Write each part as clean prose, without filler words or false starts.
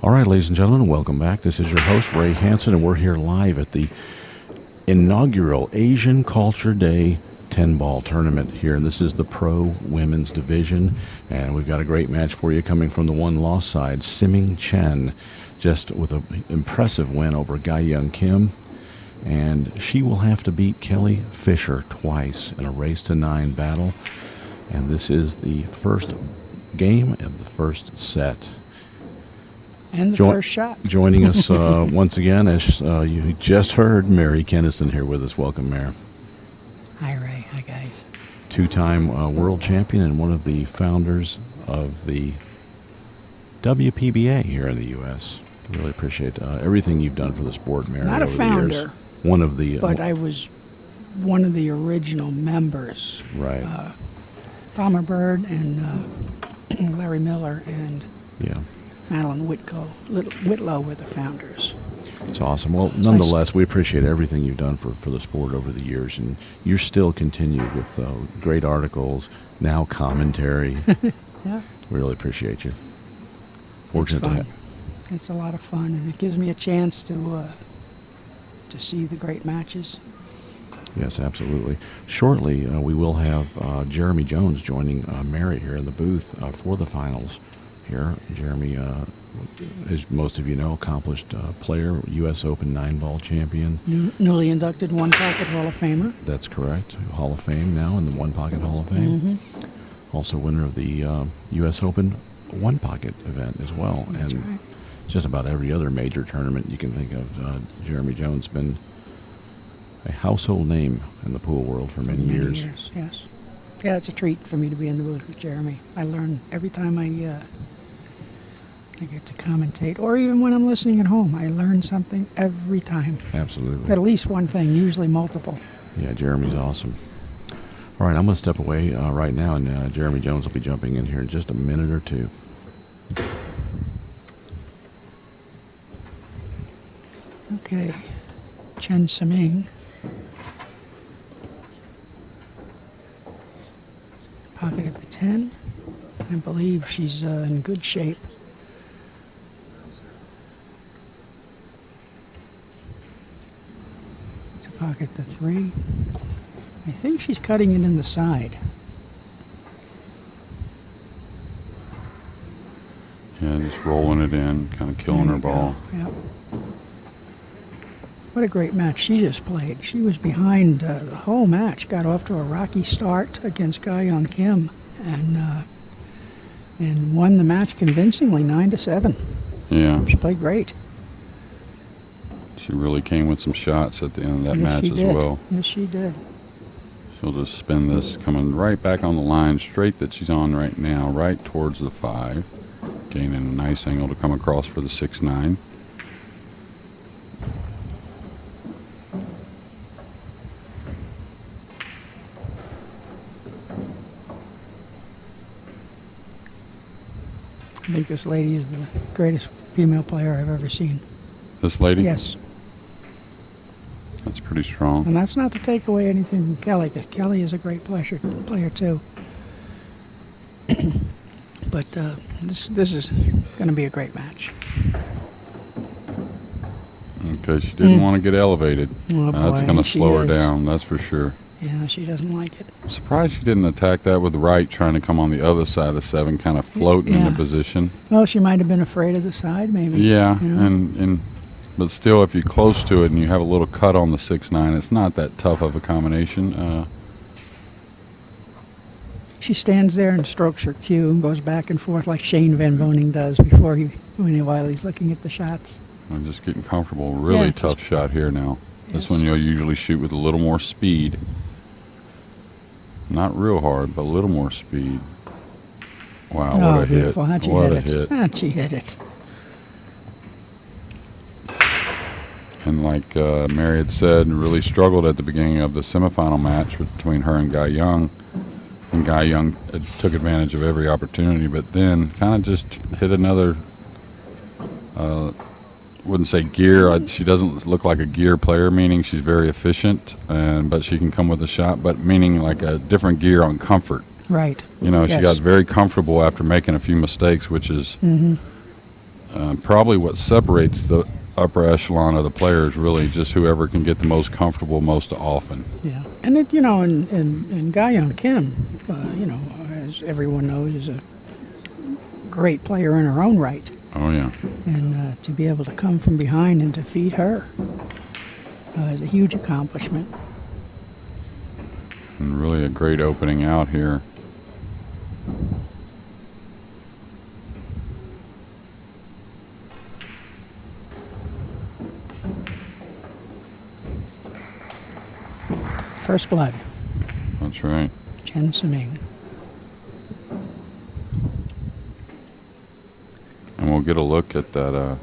All right, ladies and gentlemen, welcome back. This is your host, Ray Hansen, and we're here live at the inaugural Asian Culture Day 10-ball tournament here. And this is the Pro Women's Division, and we've got a great match for you coming from the one-loss side. Siming Chen, just with an impressive win over Ga-Young Kim, and she will have to beat Kelly Fisher twice in a race-to-9 battle. And this is the first game of the first set. And the first shot. Joining us once again, as you just heard, Mary Kennison here with us. Welcome, Mary. Hi, Ray. Hi, guys. Two-time world champion and one of the founders of the WPBA here in the U.S. Really appreciate everything you've done for the sport, Mary. Not a over founder. The years. One of the. But I was one of the original members. Right. Palmer Bird and Larry Miller and. Yeah. Madeline Whitlow were the founders. It's awesome. Well, nonetheless, we appreciate everything you've done for the sport over the years, and you're still continued with great articles, now commentary. Yeah. We really appreciate you. Fortunate to have. It's a lot of fun, and it gives me a chance to see the great matches. Yes, absolutely. Shortly, we will have Jeremy Jones joining Mary here in the booth for the finals. Here, Jeremy, as most of you know, accomplished player, U.S. Open 9-ball champion. Newly inducted One Pocket Hall of Famer. That's correct. Hall of Fame now in the One Pocket Hall of Fame. Mm-hmm. Also winner of the U.S. Open One Pocket event as well. That's and right. Just about every other major tournament you can think of. Jeremy Jones been a household name in the pool world for many years. Yes. Yeah, it's a treat for me to be in the booth with Jeremy. I learn every time I get to commentate, or even when I'm listening at home. I learn something every time. Absolutely. At least one thing, usually multiple. Yeah, Jeremy's awesome. All right, I'm going to step away right now, and Jeremy Jones will be jumping in here in just a minute or two. Okay, Chen Siming. Pocket at the 10. I believe she's in good shape. Pocket the 3. I think she's cutting it in the side. Yeah, just rolling it in, kind of killing her ball. Yep. What a great match she just played. She was behind the whole match, got off to a rocky start against Ga-Young Kim, and won the match convincingly, 9-7. Yeah. She played great. She really came with some shots at the end of that Yes, match she as did. well. Yes, she did. She'll just spin this, coming right back on the line, straight that she's on right now, right towards the 5. Gaining a nice angle to come across for the 6-9. I think this lady is the greatest female player I've ever seen. This lady? Yes. That's pretty strong. And that's not to take away anything from Kelly, because Kelly is a great player too. But this is going to be a great match. Okay, she didn't want to get elevated. Oh, That's boy, going to she slow her is. down, that's for sure. Yeah, she doesn't like it. I'm surprised she didn't attack that with the right, trying to come on the other side of the 7, kind of floating Yeah. into position. Well, she might have been afraid of the side, maybe. Yeah, you know? and but still, if you're close to it and you have a little cut on the 6-9, it's not that tough of a combination. She stands there and strokes her cue and goes back and forth like Shane Van Boening does while he's looking at the shots. I'm just getting comfortable. Really Yeah, tough shot here now. This Yes. one you'll usually shoot with a little more speed. Not real hard, but a little more speed. Wow, Oh, what a hit. beautiful. How'd she What hit a it? hit. How'd she hit it? And like Mary had said, really struggled at the beginning of the semifinal match between her and Ga-Young. And Ga-Young took advantage of every opportunity, but then kind of just hit another, wouldn't say gear. She doesn't look like a gear player, meaning she's very efficient, but she can come with a shot, but meaning like a different gear on comfort. Right. You know, Yes. she got very comfortable after making a few mistakes, which is probably what separates the upper echelon of the players, really, just whoever can get the most comfortable most often. Yeah, and it, and Ga Young Kim, as everyone knows, is a great player in her own right. Oh yeah. And to be able to come from behind and defeat her is a huge accomplishment. And really a great opening out here. First blood. That's right. Chen Siming. And we'll get a look at that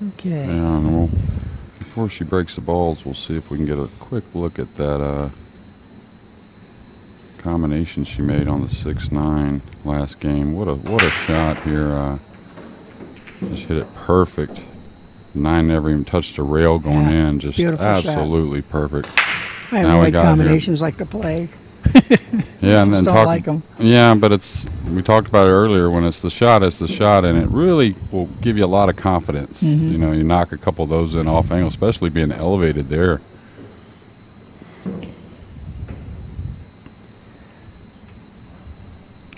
Okay. Yeah, and we'll, before she breaks the balls, we'll see if we can get a quick look at that combination she made on the 6-9 last game. What a shot here! Just hit it perfect. 9 never even touched a rail going in. Just absolutely shot. Perfect. I haven't liked combinations like the plague. Yeah, and then don't like them. Yeah, but we talked about it earlier. When it's the shot, and it really will give you a lot of confidence. Mm-hmm. You know, you knock a couple of those in off angle, especially being elevated there.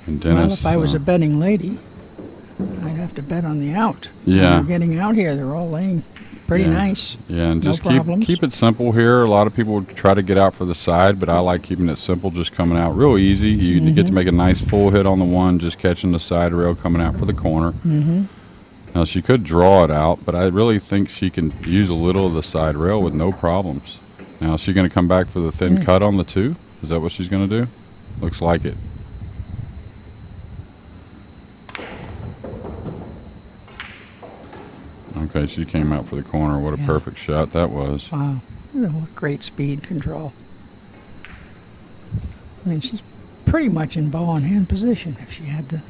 And Dennis, well, if I was a betting lady, I'd have to bet on the out. Yeah, they're getting out here. They're all laying pretty nice. Yeah, and just no keep it simple here. A lot of people try to get out for the side, but I like keeping it simple, just coming out real easy. You get to make a nice full hit on the one, just catching the side rail coming out for the corner. Mm-hmm. Now, she could draw it out, but I really think she can use a little of the side rail with no problems. Now, is she going to come back for the thin cut on the 2? Is that what she's going to do? Looks like it. Okay, she came out for the corner. What a perfect shot that was. Wow. What great speed control. I mean, she's pretty much in ball in hand position if she had to,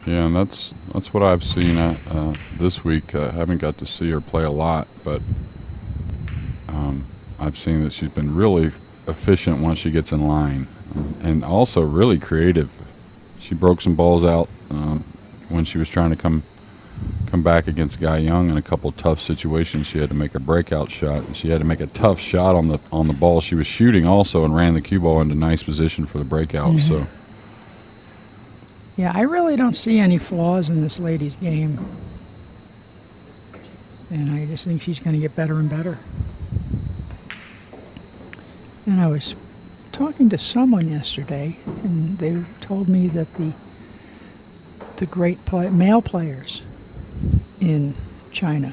Yeah, and that's what I've seen this week. I haven't got to see her play a lot, but I've seen that she's been really efficient once she gets in line, and also really creative. She broke some balls out when she was trying to come back against Ga Young in a couple tough situations. She had to make a breakout shot, and she had to make a tough shot on the ball she was shooting also, and ran the cue ball into nice position for the breakout. Mm-hmm. So yeah, I really don't see any flaws in this lady's game, and I just think she's going to get better and better. And I was talking to someone yesterday, and they told me that the great male players in China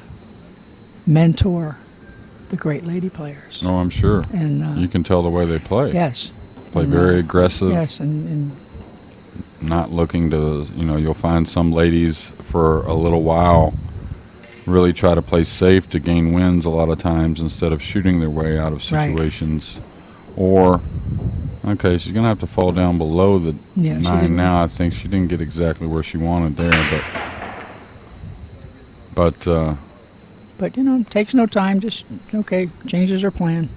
mentor the great lady players. Oh, I'm sure. And you can tell the way they play. Yes. Play very aggressive. Yes, and not looking to, you'll find some ladies for a little while really try to play safe to gain wins a lot of times instead of shooting their way out of situations. Right. Or, okay, she's going to have to fall down below the 9 now. I think she didn't get exactly where she wanted there, but takes no time, just, changes her plan.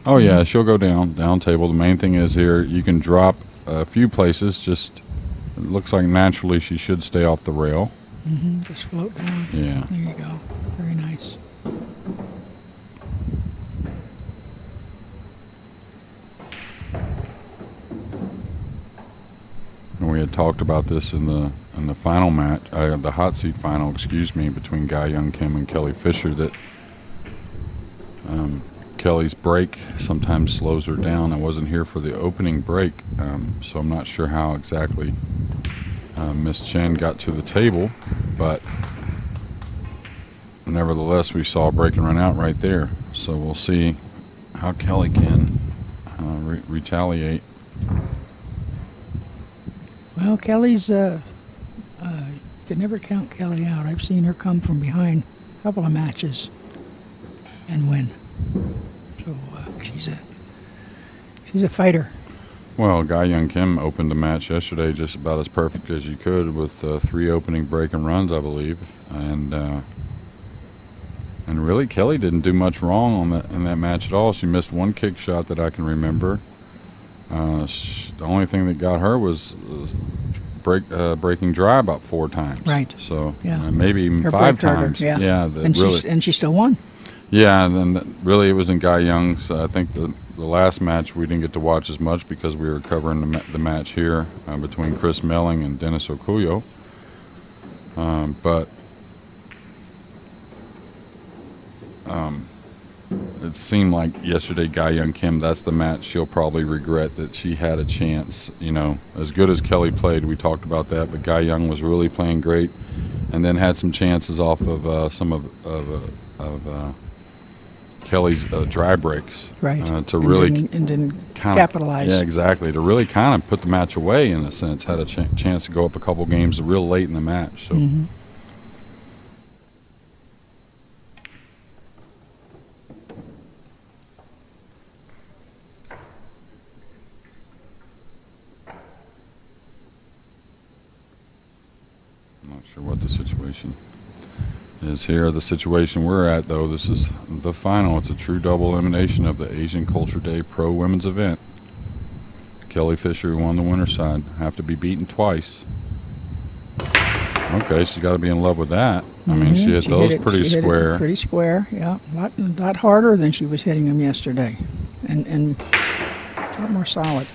Oh, yeah, she'll go down table. The main thing is here, you can drop a few places, just, it looks like naturally she should stay off the rail. Mm-hmm. Just float down. Yeah. There you go. Very nice. And we had talked about this in the final match, the hot seat final, between Ga Young Kim and Kelly Fisher, that Kelly's break sometimes slows her down. I wasn't here for the opening break, so I'm not sure how exactly Miss Chen got to the table, but nevertheless, we saw a break and run out right there. So we'll see how Kelly can retaliate. Well, Kelly's, you could never count Kelly out. I've seen her come from behind a couple of matches and win. So she's a fighter. Well, Gai Young Kim opened the match yesterday just about as perfect as you could with 3 opening break and runs, I believe. And really, Kelly didn't do much wrong in that match at all. She missed 1 kick shot that I can remember. The only thing that got her was breaking dry about 4 times. Right. So yeah. Maybe even her 5 times. Yeah. And she still won. Yeah, and then really it was in Gai Young's. I think the last match we didn't get to watch as much because we were covering the match here between Chris Melling and Dennis Okuyo. But it seemed like yesterday Gai Young Kim, that's the match she'll probably regret that she had a chance. You know, as good as Kelly played, we talked about that, but Gai Young was really playing great and then had some chances off of some of Kelly's dry breaks, right? To really didn't capitalize. Yeah, exactly. To really kind of put the match away in a sense, had a chance to go up a couple games real late in the match. So. Mm-hmm. I'm not sure what the situation is here. The situation we're at, though, this is the final. It's a true double elimination of the Asian Culture Day Pro Women's event. Kelly Fisher won the winner's side. Have to be beaten twice. Okay, she's got to be in love with that. I mean, she hit those pretty square. Pretty square, yeah. A lot harder than she was hitting them yesterday, and a lot more solid.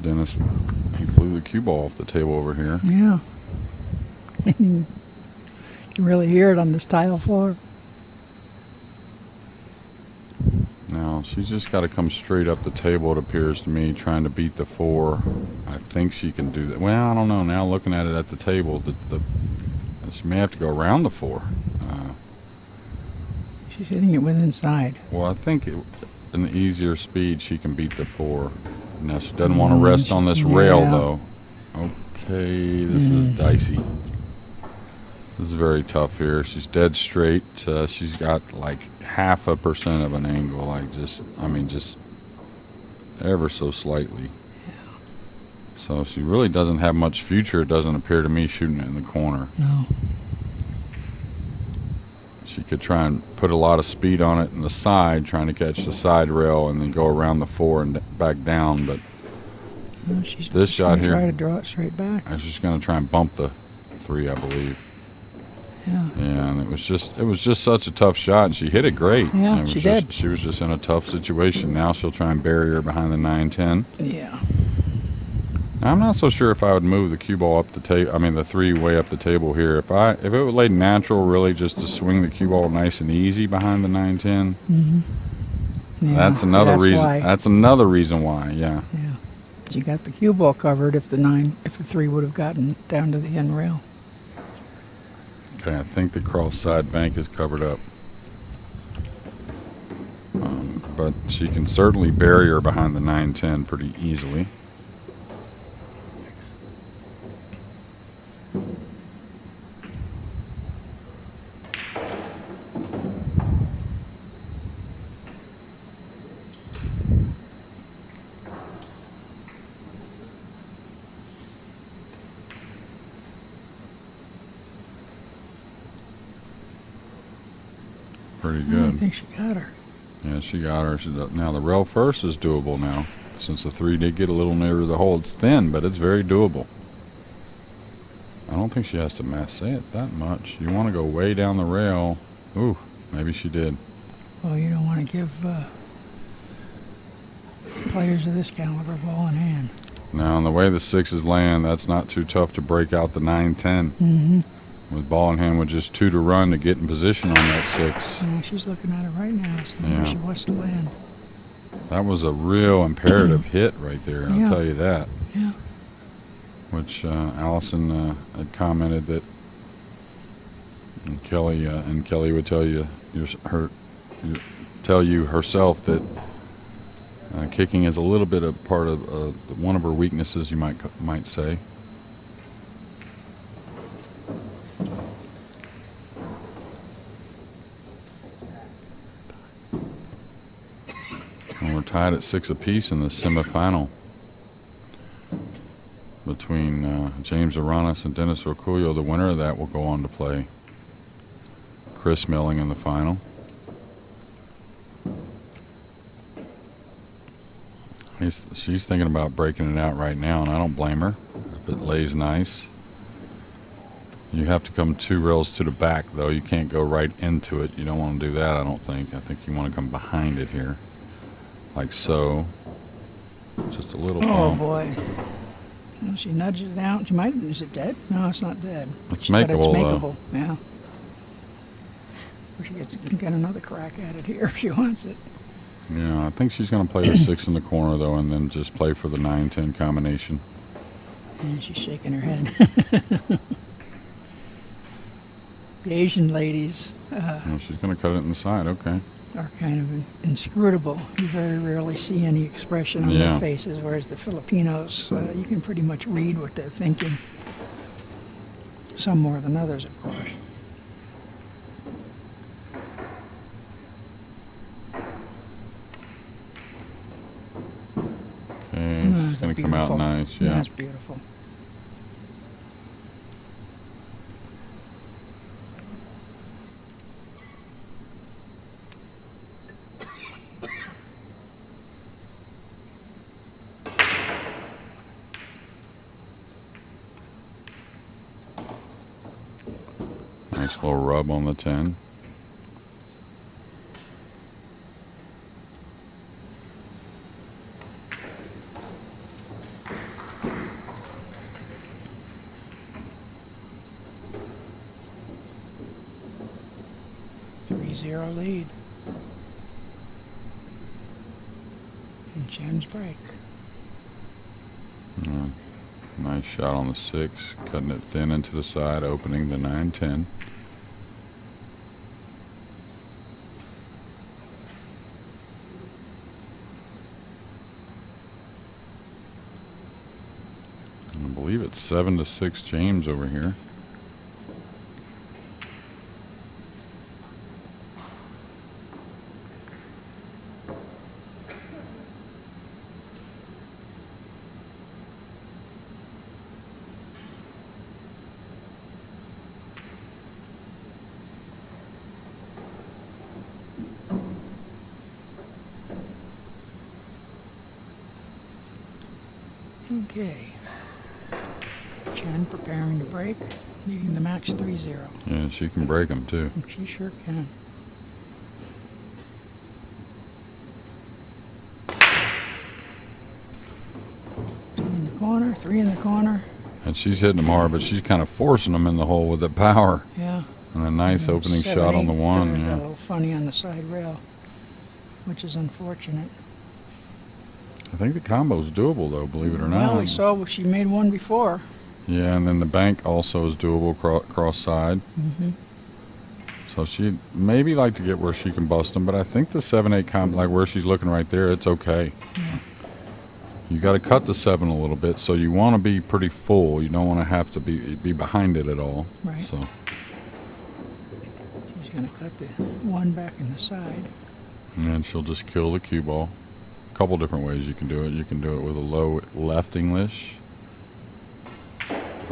Dennis, he flew the cue ball off the table over here. Yeah. You can really hear it on this tile floor. Now, she's just got to come straight up the table, it appears to me, trying to beat the 4. I think she can do that. Well, I don't know. Now, looking at it at the table, she may have to go around the 4. She's hitting it with inside. Well, I think an easier speed, she can beat the 4. Now, she doesn't want to rest on this rail, though. Okay, this is dicey. This is very tough here. She's dead straight. She's got like 0.5% of an angle, like just ever so slightly. So she really doesn't have much future, it doesn't appear to me, shooting it in the corner. No. She could try and put a lot of speed on it in the side, trying to catch the side rail and then go around the 4 and back down. But no, she's this shot here, try to draw it straight back. I was just going to try and bump the 3, I believe. Yeah. Yeah, and it was just such a tough shot, and she hit it great. Yeah, she did. She was just in a tough situation. Now she'll try and bury her behind the 9-10. Yeah. Now, I'm not so sure if I would move the cue ball up the table. I mean, the 3 way up the table here. If it would lay natural, really, just to swing the cue ball nice and easy behind the 9-10. Mm-hmm. Yeah, that's another reason. Why. That's another reason why. Yeah. Yeah. She got the cue ball covered. If the 3 would have gotten down to the end rail. Okay, I think the cross side bank is covered up. But she can certainly bury her behind the 9-10 pretty easily. Pretty good. I think she got her. Yeah, she got her. Now the rail first is doable now. Since the 3 did get a little nearer the hole, it's thin, but it's very doable. I don't think she has to masse it that much. You want to go way down the rail. Ooh, maybe she did. Well, you don't want to give players of this caliber ball in hand. Now, on the way the 6 is laying, that's not too tough to break out the 9-10. Mm-hmm. With ball in hand with just 2 to run to get in position on that 6. Yeah, she's looking at it right now, so where she wants to land. That was a real imperative hit right there, I'll tell you that. Yeah. Which Allison had commented that, and Kelly would tell you herself that kicking is a little bit of part of one of her weaknesses, you might say. And we're tied at 6 apiece in the semifinal between James Aranis and Dennis Rocullo. The winner of that will go on to play Chris Milling in the final. She's thinking about breaking it out right now, and I don't blame her. If it lays nice. You have to come 2 rails to the back, though. You can't go right into it. You don't want to do that, I don't think. I think you want to come behind it here. Like so. Just a little bump. Boy. Well, she nudges it out. Is it dead? No, it's not dead. It's makeable, but it's makeable, yeah. Or she can get another crack at it here if she wants it. Yeah, I think she's going to play the 6 in the corner, though, and then just play for the 9-10 combination. And she's shaking her head. The Asian ladies She's going to cut it in the side, okay. are kind of inscrutable. You very rarely see any expression on their faces, whereas the Filipinos, you can pretty much read what they're thinking. Some more than others, of course. Okay, she's going to come out nice, yeah. That's beautiful. Nice little rub on the 10. Zero lead. And Chen's break. Nice shot on the 6, cutting it thin into the side, opening the 9-10. I believe it's 7-6 James over here. Okay. Chen preparing to break, leading the match 3-0. Yeah, she can break them too. She sure can. Two in the corner, 3 in the corner. And she's hitting them hard, but she's kind of forcing them in the hole with the power. Yeah. And a nice opening shot on the 1. Got Yeah. a little funny on the side rail, which is unfortunate. I think the combo's doable, though, believe it or not. Well, we saw she made one before. Yeah, and then the bank also is doable cross side. Mm-hmm. So she'd maybe like to get where she can bust them, but I think the 7-8 combo, like where she's looking right there, it's okay. Yeah. You got to cut the 7 a little bit, so you want to be pretty full. You don't want to have to be behind it at all. Right. So she's going to cut the 1 back in the side. and then she'll just kill the cue ball. A couple different ways you can do it. You can do it with a low left English,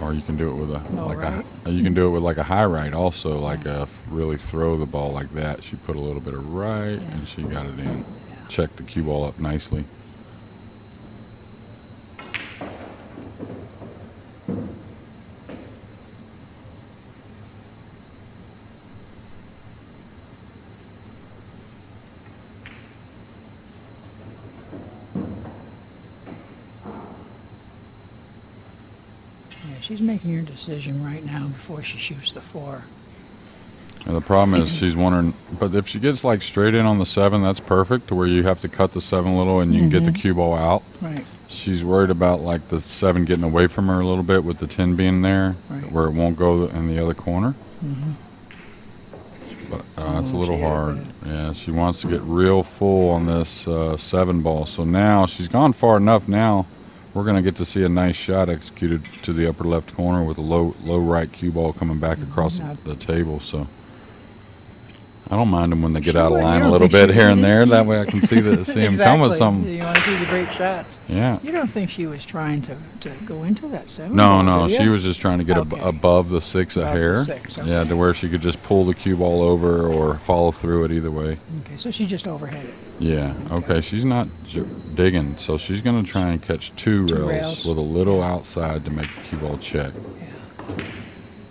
or you can do it with you can do it with like a high right also, like really throw the ball like that. She put a little bit of right and she got it in. Checked the cue ball up nicely. she's making her decision right now before she shoots the 4. And the problem is she's wondering, but if she gets like straight in on the 7, that's perfect to where you have to cut the 7 a little and you can get the cue ball out. Right. She's worried about like the 7 getting away from her a little bit with the 10 being there, Right. where it won't go in the other corner. But it's a little she had hard. Yeah, she wants to get real full on this 7 ball. So now she's gone far enough now. We're going to get to see a nice shot executed to the upper left corner with a low right cue ball coming back across the table. So I don't mind them when they get out of line a little bit here and there. That way I can see them come with something. You want to see the great shots. Yeah. You don't think she was trying to go into that 7? No, she was just trying to get Okay. above the 6 a Above the hair. 6, okay. Yeah, to where she could just pull the cue ball over or follow through it either way. Okay, so she just overhead it. Yeah, okay, she's not digging, so she's going to try and catch 2 rails rails. with a little outside to make the cue ball check. Yeah.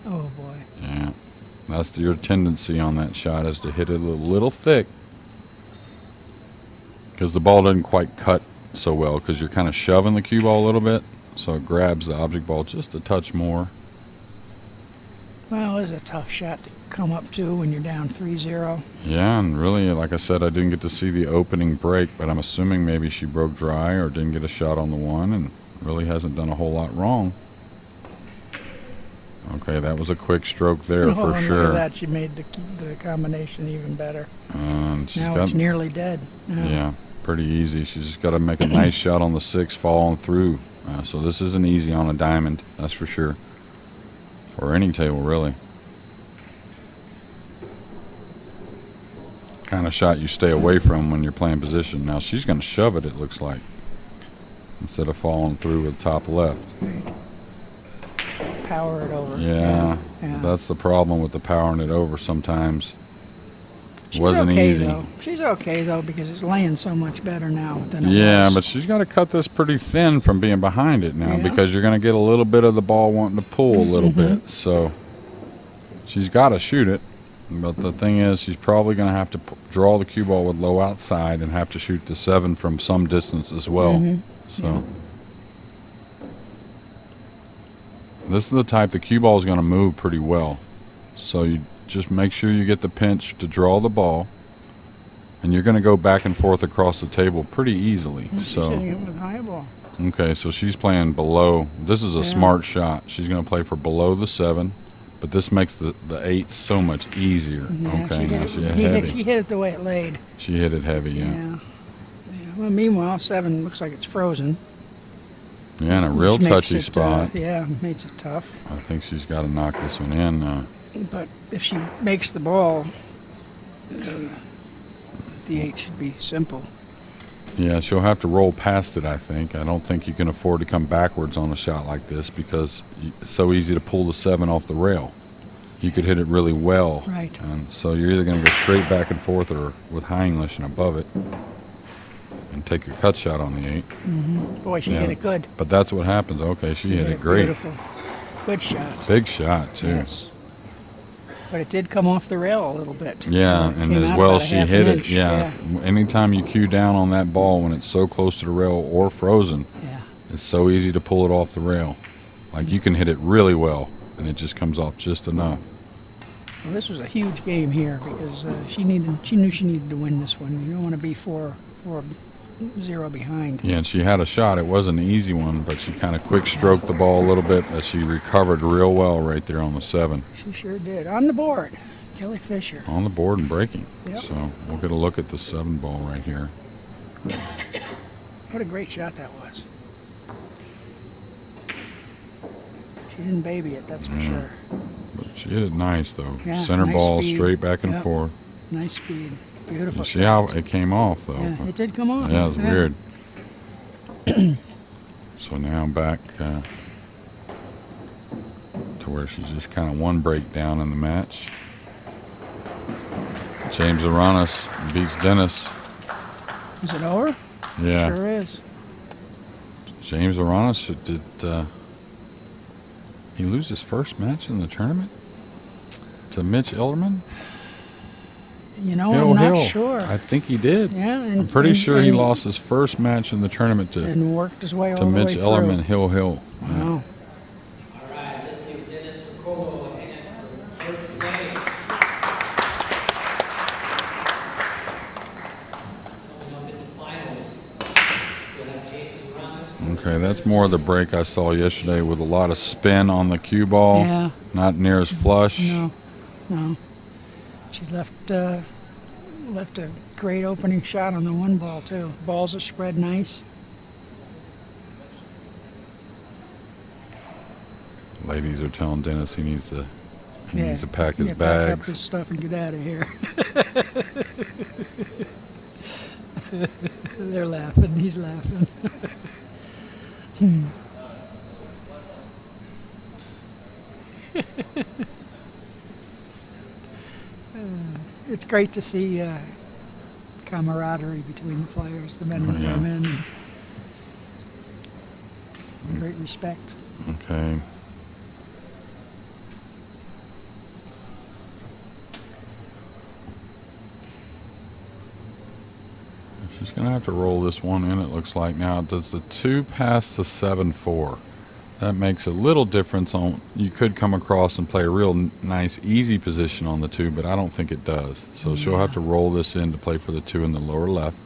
Oh, boy. Yeah, that's your tendency on that shot, is to hit it a little thick, because the ball doesn't quite cut so well, because you're kind of shoving the cue ball a little bit, so it grabs the object ball just a touch more. Well, it's a tough shot to come up to when you're down 3-0. Yeah, and really, like I said, I didn't get to see the opening break, but I'm assuming maybe she broke dry or didn't get a shot on the 1 and really hasn't done a whole lot wrong. Okay, that was a quick stroke there for and sure. Look at that. She made the combination even better. And she's Now got, it's nearly dead. yeah, pretty easy. She's just got to make a nice shot on the 6 falling through. So this isn't easy on a diamond, that's for sure. Or any table, really. Kind of shot you stay away from when you're playing position. Now she's going to shove it, it looks like, instead of falling through with top left. Power it over. Yeah, Yeah. that's the problem with the powering it over sometimes. She's Wasn't okay, easy. Though. She's okay, though, because it's laying so much better now than it Yeah, was. but she's got to cut this pretty thin from being behind it now, Yeah. because you're going to get a little bit of the ball wanting to pull a little bit. So she's got to shoot it. But the thing is, she's probably going to have to draw the cue ball with low outside and have to shoot the 7 from some distance as well. So this is the type, the cue ball is going to move pretty well. So you just make sure you get the pinch to draw the ball, and you're going to go back and forth across the table pretty easily. She's hitting it with high ball. Okay, so she's playing below. This is a smart shot. She's going to play for below the 7, but this makes the 8 so much easier. Yeah, Okay, now she hit he heavy. hit it the way it laid. She hit it heavy, yeah. Yeah. Well, meanwhile, 7 looks like it's frozen. Yeah, and a real which makes touchy it, spot. Yeah, makes it tough. I think she's got to knock this one in now. But if she makes the ball, the 8 should be simple. Yeah, she'll have to roll past it, I think. I don't think you can afford to come backwards on a shot like this, because it's so easy to pull the 7 off the rail. You could hit it really well. Right. And so you're either going to go straight back and forth or with high English and above it and take your cut shot on the 8. Boy, she hit it good. But that's what happens. Okay, she hit it great. Beautiful. Good shot. Big shot, too. Yes. But it did come off the rail a little bit. Yeah, It and came as out well about a she half hit an it. inch. Yeah. Anytime you cue down on that ball when it's so close to the rail or frozen, Yeah. it's so easy to pull it off the rail. Like you can hit it really well, and it just comes off just enough. Well, this was a huge game here because she knew she needed to win this one. You don't want to be 4-0 behind. Yeah, and she had a shot. It wasn't an easy one, but she kind of quick stroked the ball a little bit, but she recovered real well right there on the 7. She sure did. On the board, Kelly Fisher. On the board and breaking. Yep. So we'll get a look at the 7 ball right here. What a great shot that was. She didn't baby it, that's for sure. But she hit it nice, though. Yeah, Center nice ball, speed. straight back and Yep. forth. Nice speed. Beautiful. You see how shot. it came off, though. Yeah, it did come off. Yeah, it was weird. So now back to where she's just kind of one break down in the match. James Aranis beats Dennis. Is it over? Yeah. Sure is. James Aranis, did he lose his first match in the tournament to Mitch Ellerman? You know, I'm not Hill. sure. I think he did. Yeah, I'm pretty sure he lost his first match in the tournament to and worked his way all the way Mitch through. Ellerman, Hill. Wow. Okay, that's more of the break I saw yesterday with a lot of spin on the cue ball. Yeah. Not near as flush. No, no. She left a great opening shot on the one ball too. Balls are spread nice. Ladies are telling Dennis he needs to pack his Pack up bags. his stuff and get out of here. They're laughing. He's laughing. It's great to see camaraderie between the players, the men and the women, and great respect. Okay. She's going to have to roll this one in, it looks like. Now, does the 2 pass the 7-4? That makes a little difference on, you could come across and play a real nice, easy position on the 2, but I don't think it does. So she'll have to roll this in to play for the 2 in the lower left.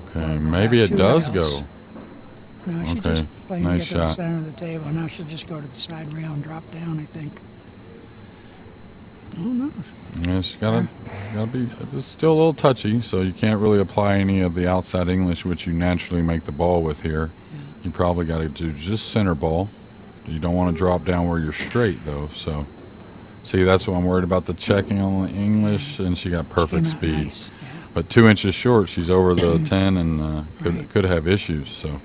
Okay, maybe it does go. No, she Okay, just playing nice to get to the shot. center of the table. Now she'll just go to the side rail and drop down, I think. Oh, no. Yeah, she's gotta be, it's still a little touchy, so you can't really apply any of the outside English, which you naturally make the ball with here. Yeah. You probably got to do just center ball. You don't want to drop down where you're straight, though. So, see, that's what I'm worried about, the checking on the English, and she got perfect Came out speed. nice. Yeah. But 2 inches short, she's over the 10 and could have issues. So,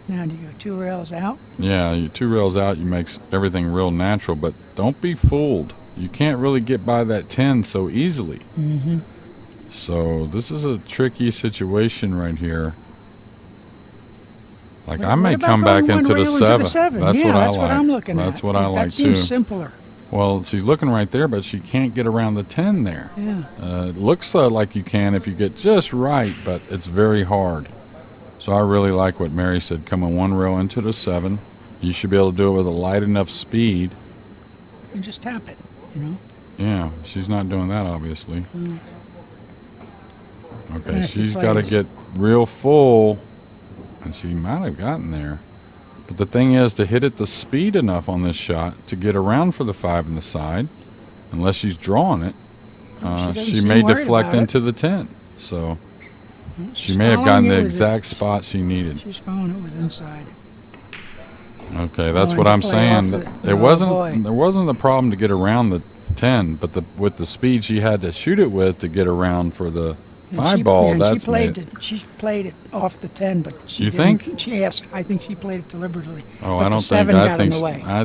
Now do you go 2 rails out? yeah, you 2 rails out, you make everything real natural, but don't be fooled. You can't really get by that 10 so easily. Mm-hmm. So this is a tricky situation right here. Like, I What may about come back going into one the rail into 7. the 7? That's Yeah, what I that's like. what I'm looking at. That's what I like That too. seems simpler. Well, she's looking right there, but she can't get around the 10 there. Yeah. It looks like you can if you get just right, but it's very hard. So I really like what Mary said, coming 1 rail into the 7. You should be able to do it with a light enough speed. And just tap it, you know? Yeah, she's not doing that, obviously. Mm. Okay, And if she she's got to plays- get real full, and she might have gotten there. But the thing is to hit it the speed enough on this shot to get around for the 5 in the side, unless she's drawing it. doesn't She seem may worried deflect about it. into the 10. So she She's may have following gotten you the with exact spot she needed. She's following it with inside. Okay, that's Going what to I'm play saying. off the- There oh, wasn't boy. there wasn't the problem to get around the 10, but with the speed she had to shoot it with to get around for the And 5 she- ball. yeah, and That's she played made- it. She played it off the 10, but she You didn't- think? She asked. I think she played it deliberately. Oh, but I don't the 7 think. got in the way. I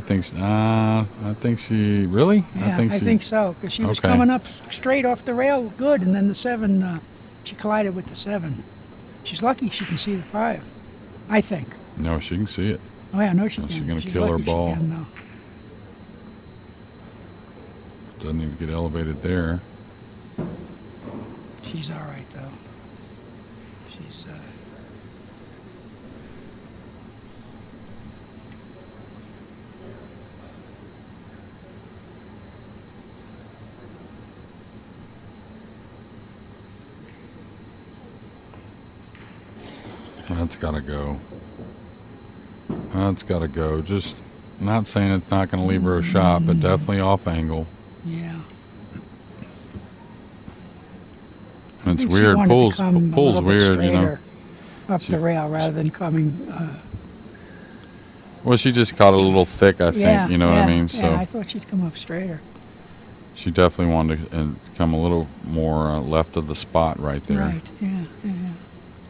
think she really. Yeah, I think so, because she was Okay. coming up straight off the rail, good, and then the 7, she collided with the 7. She's lucky she can see the 5, I think. No, she can see it. Oh yeah, I know she Is can. she gonna She's kill her lucky she ball? can, though. Doesn't even get elevated there. She's all right though. She's That's got to go. That's got to go. Just not saying it's not going to leave her a shot, but definitely off angle. yeah. And it's I think she weird. wanted to Pulls come a pulls little bit weird, you know. straighter up the rail rather than coming. Well, she just caught a little thick, I think. Yeah, You know what I yeah, mean? So yeah, I thought she'd come up straighter. she definitely wanted to come a little more left of the spot right there. Right. Yeah. Yeah.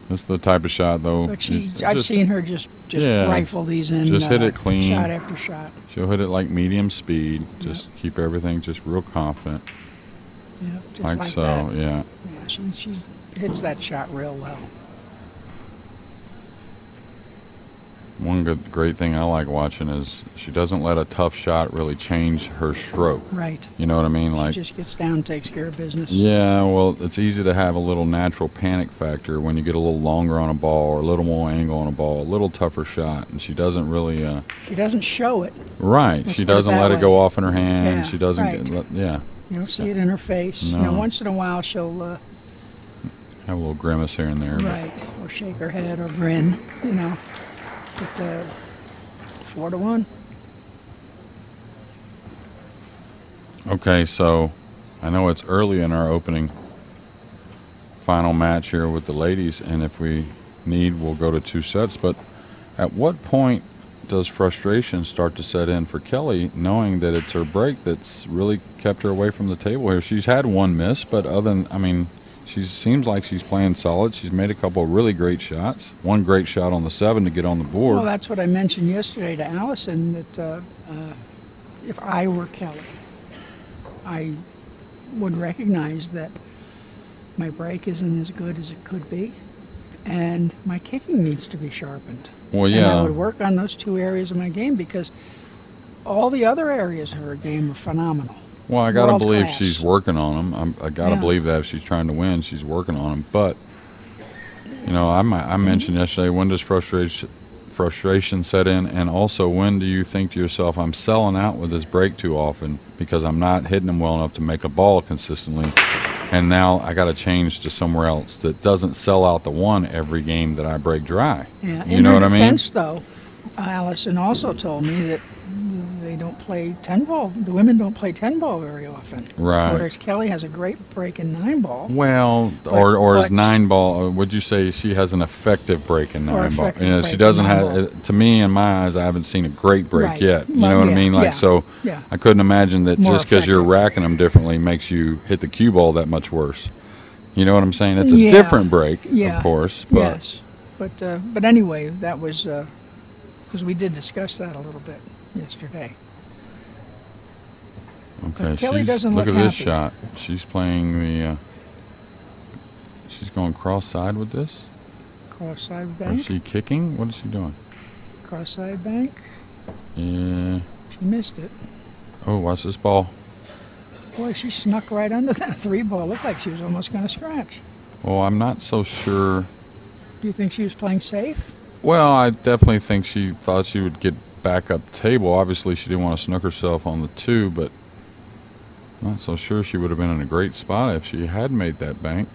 This is the type of shot, though. But I've I've seen her just Yeah, rifle these in. just hit it clean. Shot after shot. She'll hit it like medium speed. Just keep everything just real confident. Yeah. Just Like so, that. yeah. Yeah. She hits that shot real well. One great thing I like watching is she doesn't let a tough shot really change her stroke. Right. You know what I mean? She Like, just gets down, takes care of business. yeah, well, it's easy to have a little natural panic factor when you get a little longer on a ball or a little more angle on a ball, a little tougher shot, and she doesn't really. She doesn't show it. Right. Let's She put it doesn't that let way. it go off in her hand. Yeah, She doesn't right. get. Yeah. You don't see it in her face. No. You know, once in a while she'll Have a little grimace here and there. but- right, or shake her head or grin. You know, but 4-1. Okay, so I know it's early in our opening final match here with the ladies, and if we need, we'll go to 2 sets. But at what point does frustration start to set in for Kelly, knowing that it's her break that's really kept her away from the table here? She's had one miss, but other than, I mean, she seems like she's playing solid. She's made a couple of really great shots. One great shot on the 7 to get on the board. Well, that's what I mentioned yesterday to Allison, that if I were Kelly, I would recognize that my break isn't as good as it could be, and my kicking needs to be sharpened. Well, And I yeah. would work on those 2 areas of my game, because all the other areas of her game are phenomenal. Well, I gotta World believe class. she's working on them. I gotta Yeah. believe that if she's trying to win, she's working on them. But you know, I mentioned yesterday, when does frustration set in, and also when do you think to yourself, I'm selling out with this break too often because I'm not hitting them well enough to make a ball consistently, and now I got to change to somewhere else that doesn't sell out the one every game that I break dry. Yeah. You In know her what I mean? defense, though, Allison also told me that they don't play 10-ball. The women don't play 10-ball very often. Right. Whereas Kelly has a great break in 9-ball. Well, But- or is but- 9-ball? Would you say she has an effective break in Or 9-ball? effective You know, break she in doesn't 9-ball. have. To me, in my eyes, I haven't seen a great break Right. yet. You Well, know what I yeah, mean? Like yeah, so, yeah. I couldn't imagine that More just because you're effective. racking them differently makes you hit the cue ball that much worse. You know what I'm saying? It's a Yeah. different break, Yeah. of course, but Yes. But anyway, that was because we did discuss that a little bit yesterday. okay. But Kelly doesn't look look at this happy. shot. She's playing the. She's going cross-side with this. Cross-side Or bank. is she kicking? What is she doing? Cross-side bank. Yeah. She missed it. Oh, watch this ball. Boy, she snuck right under that 3-ball. Looked like she was almost going to scratch. Well, I'm not so sure. Do you think she was playing safe? Well, I definitely think she thought she would get back up table. Obviously, she didn't want to snook herself on the 2, but I'm not so sure she would have been in a great spot if she had made that bank.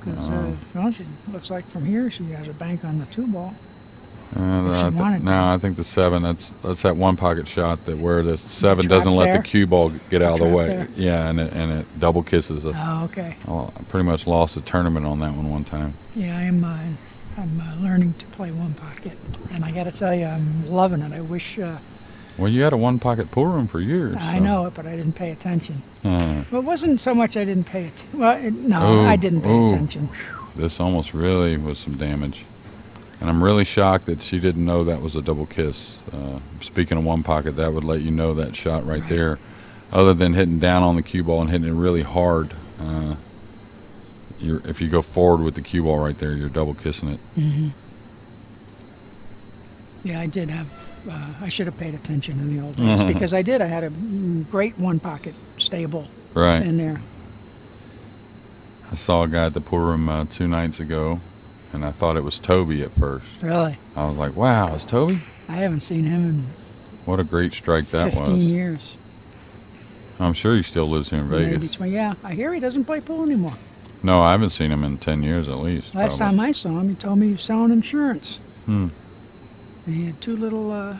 'Cause, well, she looks like from here she has a bank on the 2-ball. If she wanted to. No, I think the 7. That's that one pocket shot that where the 7 trap doesn't let there? the cue ball get out of the trap way. there? Yeah, and it double kisses. Oh, okay. I pretty much lost the tournament on that one time. Yeah, I'm learning to play 1 pocket, and I got to tell you, I'm loving it. I wish Well, you had a one pocket pool room for years. I so. know it, but I didn't pay attention. Uh, Well, it wasn't so much I didn't pay it. Well, no, Oh, I didn't pay oh. attention. This almost really was some damage. And I'm really shocked that she didn't know that was a double kiss. Speaking of one pocket, that would let you know that shot right there. Other than hitting down on the cue ball and hitting it really hard, if you go forward with the cue ball right there, you're double kissing it. Mm-hmm. Yeah, I did have. I should have paid attention in the old days because I did. I had a great 1 pocket stable Right. in there. I saw a guy at the pool room 2 nights ago, and I thought it was Toby at first. Really, I was like, wow, it's Toby? I haven't seen him What a great strike in that 15 was. years. I'm sure he still lives here in Maybe Vegas. yeah, I hear he doesn't play pool anymore. No, I haven't seen him in 10 years at least. Last probably. time I saw him, he told me he was selling insurance. Hmm. And he had 2 little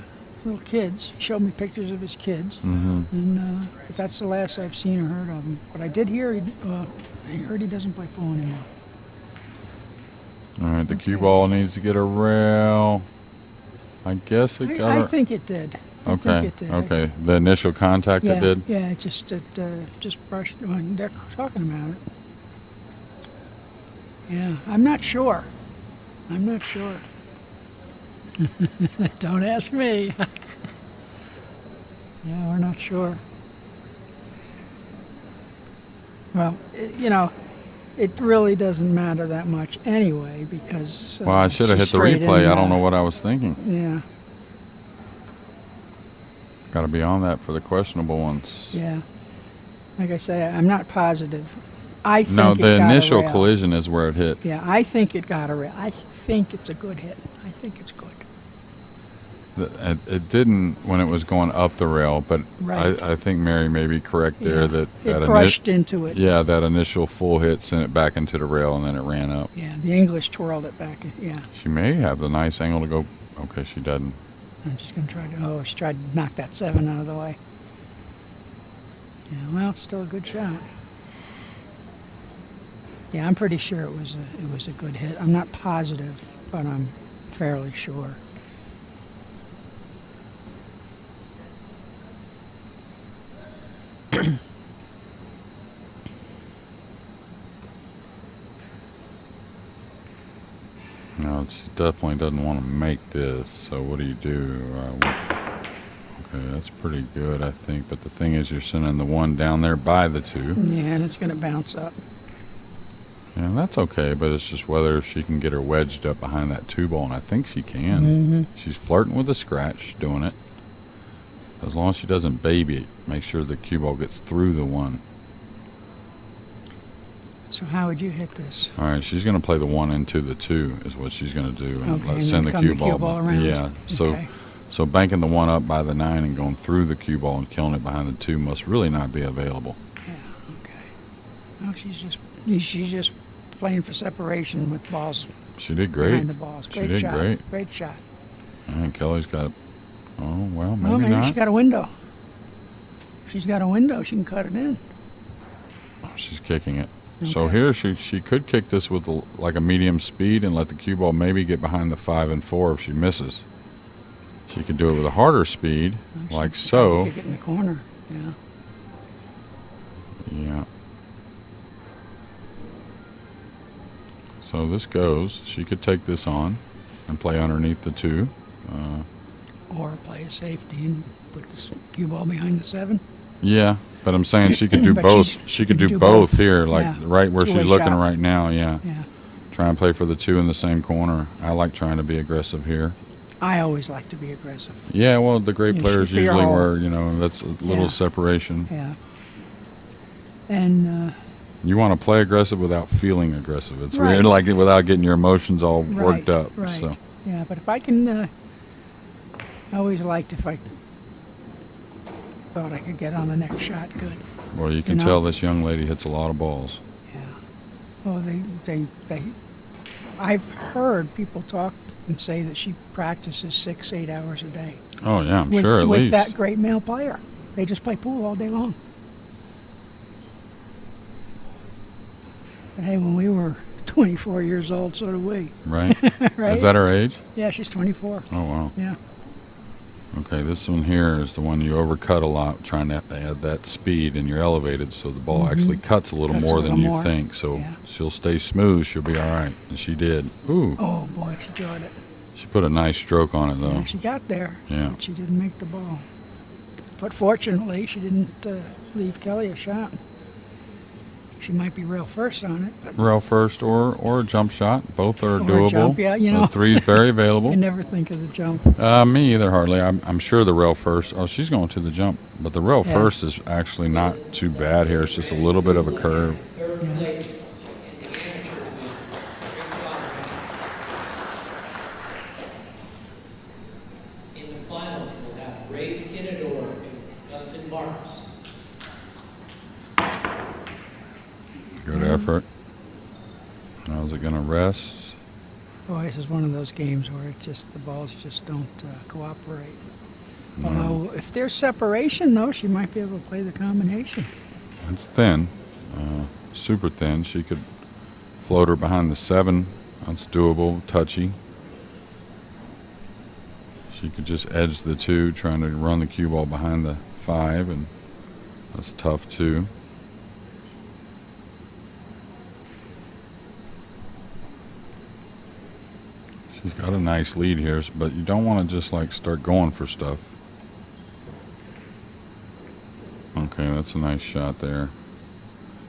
kids. He showed me pictures of his kids. Mm-hmm. And but that's the last I've seen or heard of him. But I did hear I heard he doesn't play pool anymore. All right, the cue Okay. ball needs to get a rail. I guess it got I her. think it did. I Okay, think it did. okay. The initial contact Yeah, it did? yeah, it just brushed. When they're talking about it. Yeah, I'm not sure. I'm not sure. Don't ask me. Yeah, we're not sure. Well, it really doesn't matter that much anyway because. Well, I should have hit she's the straight replay. in, I don't know what I was thinking. Yeah, Got to be on that for the questionable ones. Yeah. Like I say, I'm not positive. I think No, it the got a initial rail. collision is where it hit. Yeah, I think it got a rail. I think it's a good hit. I think it's good. It didn't when it was going up the rail, but Right. I think Mary may be correct there that it that brushed into it. Yeah, that initial full hit sent it back into the rail and then it ran up. Yeah, the English twirled it back. Yeah. She may have the nice angle to go. Okay, she doesn't. I'm just going to try to. Oh, she tried to knock that 7 out of the way. Yeah, well, it's still a good shot. Yeah, I'm pretty sure it was a good hit. I'm not positive, but I'm fairly sure. No, she definitely doesn't want to make this. So what do you do? Okay, that's pretty good, I think. But the thing is, you're sending the 1 down there by the 2. Yeah, and it's going to bounce up. Yeah, that's okay. But it's just whether she can get her wedged up behind that 2 ball, and I think she can. Mm-hmm. She's flirting with a scratch, doing it. As long as she doesn't baby it, make sure the cue ball gets through the 1. So how would you hit this? All right, she's going to play the 1 into the 2 is what she's going to do, and Okay, and send then the come cue the cue ball. ball around? Yeah, so Okay. so banking the 1 up by the 9 and going through the cue ball and killing it behind the 2 must really not be available. Yeah, okay. No, she's just playing for separation with balls She did great. behind the balls. She Great did shot. great. Great shot. And Kelly's got. Oh well, maybe, Well, maybe not. she got a window. If she's got a window, she can cut it in. Oh, she's kicking it. So Okay. here she could kick this with like a medium speed and let the cue ball maybe get behind the 5 and 4 if she misses. She could do it with a harder speed, like She tried to so. kick it in the corner. Yeah. Yeah. So this goes. She could take this on and play underneath the 2. Or play a safety and put the cue ball behind the 7. Yeah, but I'm saying she could do But both. She could do both here, like Yeah. right where she's Two-way looking shot. right now. Yeah. Yeah. Try and play for the 2 in the same corner. I like trying to be aggressive here. I always like to be aggressive. Yeah, well, the great You players shoot for your usually hole. were, that's a little Yeah. separation. Yeah. And You want to play aggressive without feeling aggressive. It's Right. weird, like without getting your emotions all worked right, up. Right. So Yeah, but if I can, I always liked if I thought I could get on the next shot good. well, you can know? tell this young lady hits a lot of balls. Yeah. Well, I've heard people talk and say that she practices 6-8 hours a day. Oh yeah, I'm with, sure at with least. that great male player. They just play pool all day long. But hey, when we were 24 years old, so did we. Right? Right? Is that her age? Yeah, she's 24. Oh wow. Yeah. Okay, this one here is the one you overcut a lot, trying to add that speed, and you're elevated, so the ball actually cuts a little Cuts a more than little you more. think. So Yeah. she'll stay smooth. She'll be all right, and she did. Ooh, Oh boy, she jawed it. she put a nice stroke on it though. Yeah, she got there. Yeah. But she didn't make the ball. But fortunately, she didn't leave Kelly a shot. She might be rail first on it, but Rail first or a jump shot. Both are Or a doable. jump, yeah, you know. The 3 is very I available. never think of the jump. Me either, hardly. I'm sure the rail first. Oh, she's going to the jump. But the rail Yeah. first is actually not too bad here. It's just a little bit of a curve. In the finals, we'll have Ray Skinador and Dustin Marks. Good effort. How's it going to rest? Boy, this is one of those games where the balls just don't cooperate. Although, if there's separation, though, she might be able to play the combination. It's thin. Super thin. She could float her behind the 7. That's doable. Touchy. She could just edge the 2, trying to run the cue ball behind the 5, and that's tough too. She's got a nice lead here, but you don't want to just like start going for stuff. Okay, that's a nice shot there.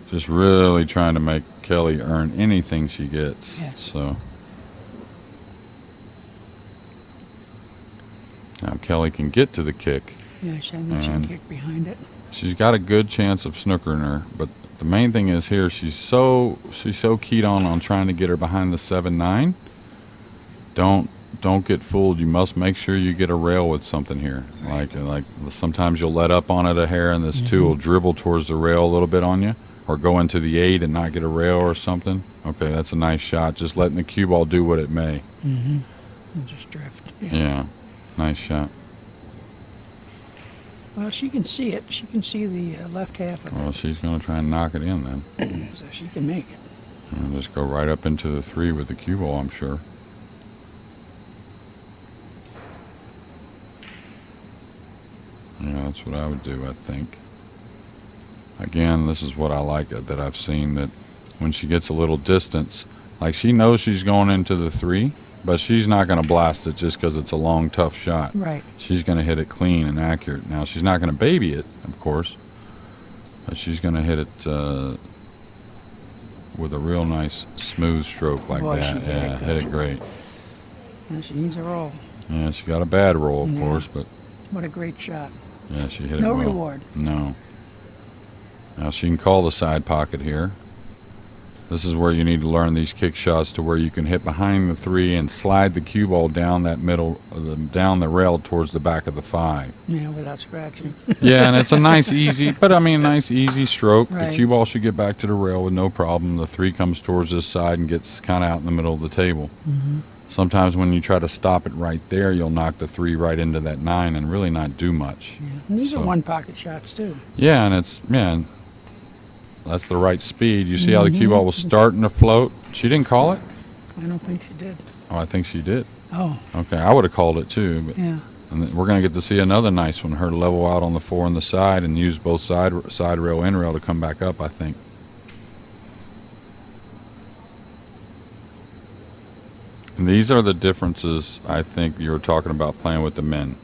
Just really trying to make Kelly earn anything she gets. Yes. So now Kelly can get to the kick. Yeah, I think she can kick behind it. She's got a good chance of snookering her, but the main thing is here she's so keyed on trying to get her behind the 7-9. Don't get fooled. You must make sure you get a rail with something here. Like sometimes you'll let up on it a hair, and this 2 will dribble towards the rail a little bit on you, or go into the 8 and not get a rail or something. Okay, that's a nice shot. Just letting the cue ball do what it may. And just drift. Yeah, nice shot. Well, she can see it. She can see the left half of Well, she's going to try and knock it in then. it, so she can make it. And just go right up into the 3 with the cue ball, I'm sure. Yeah, that's what I would do, I think. Again, this is what I like that I've seen, that when she gets a little distance, like she knows she's going into the 3, but she's not going to blast it just because it's a long, tough shot. Right. She's going to hit it clean and accurate. Now, she's not going to baby it, of course, but she's going to hit it with a real nice, smooth stroke like Boy, that. Yeah, hit it great. And she needs a roll. Yeah, she got a bad roll, of course, but What a great shot. yeah, she hit it No well. reward. No. Now she can call the side pocket here. This is where you need to learn these kick shots to where you can hit behind the 3 and slide the cue ball down that middle, down the rail towards the back of the 5. Yeah, without scratching. Yeah, and it's a nice, easy, but I mean, nice, easy stroke. Right. The cue ball should get back to the rail with no problem. The 3 comes towards this side and gets kind of out in the middle of the table. Sometimes when you try to stop it right there, you'll knock the 3 right into that 9 and really not do much. Yeah. And these So- are one-pocket shots, too. Yeah, and that's the right speed. You see how the cue ball was starting to float? She didn't call it? I don't think she did. Oh, I think she did. Oh, Okay, I would have called it too. But, yeah. and then we're going to get to see another nice one. Her level out on the 4 and the side and use both side rail and rail to come back up, I think. And these are the differences, I think, you were talking about playing with the men.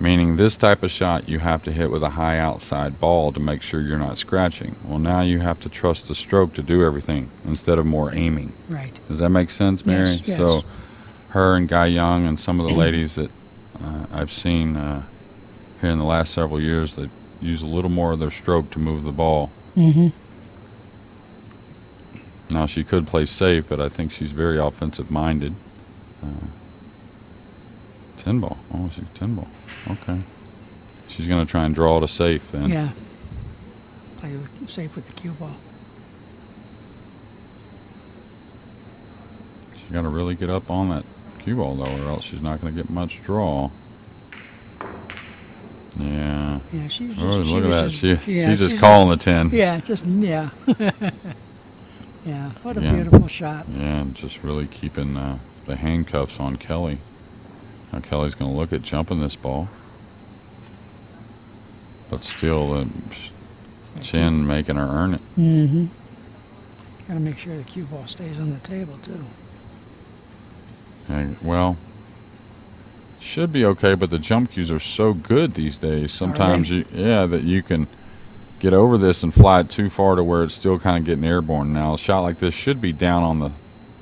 Meaning this type of shot you have to hit with a high outside ball to make sure you're not scratching. Well, now you have to trust the stroke to do everything instead of more aiming. Right. Does that make sense, Mary? Yes, yes. So her and Guy Young and some of the ladies that I've seen here in the last several years that use a little more of their stroke to move the ball. Now, she could play safe, but I think she's very offensive-minded. 10 ball. Oh, she's 10 ball. Okay. She's going to try and draw it a safe then. Yeah. Play safe with the cue ball. She got to really get up on that cue ball, though, or else she's not going to get much draw. Yeah. Yeah, she's just... Oh, look at that. She's yeah, just calling the 10. Yeah, just, yeah. Yeah, what a Yeah. beautiful shot. Yeah, and just really keeping the handcuffs on Kelly. Now Kelly's going to look at jumping this ball. But still, Chen making her earn it. Got to make sure the cue ball stays on the table, too. And, well, should be okay, but the jump cues are so good these days. Sometimes, that you can get over this and fly it too far to where it's still kind of getting airborne. Now, a shot like this should be down on the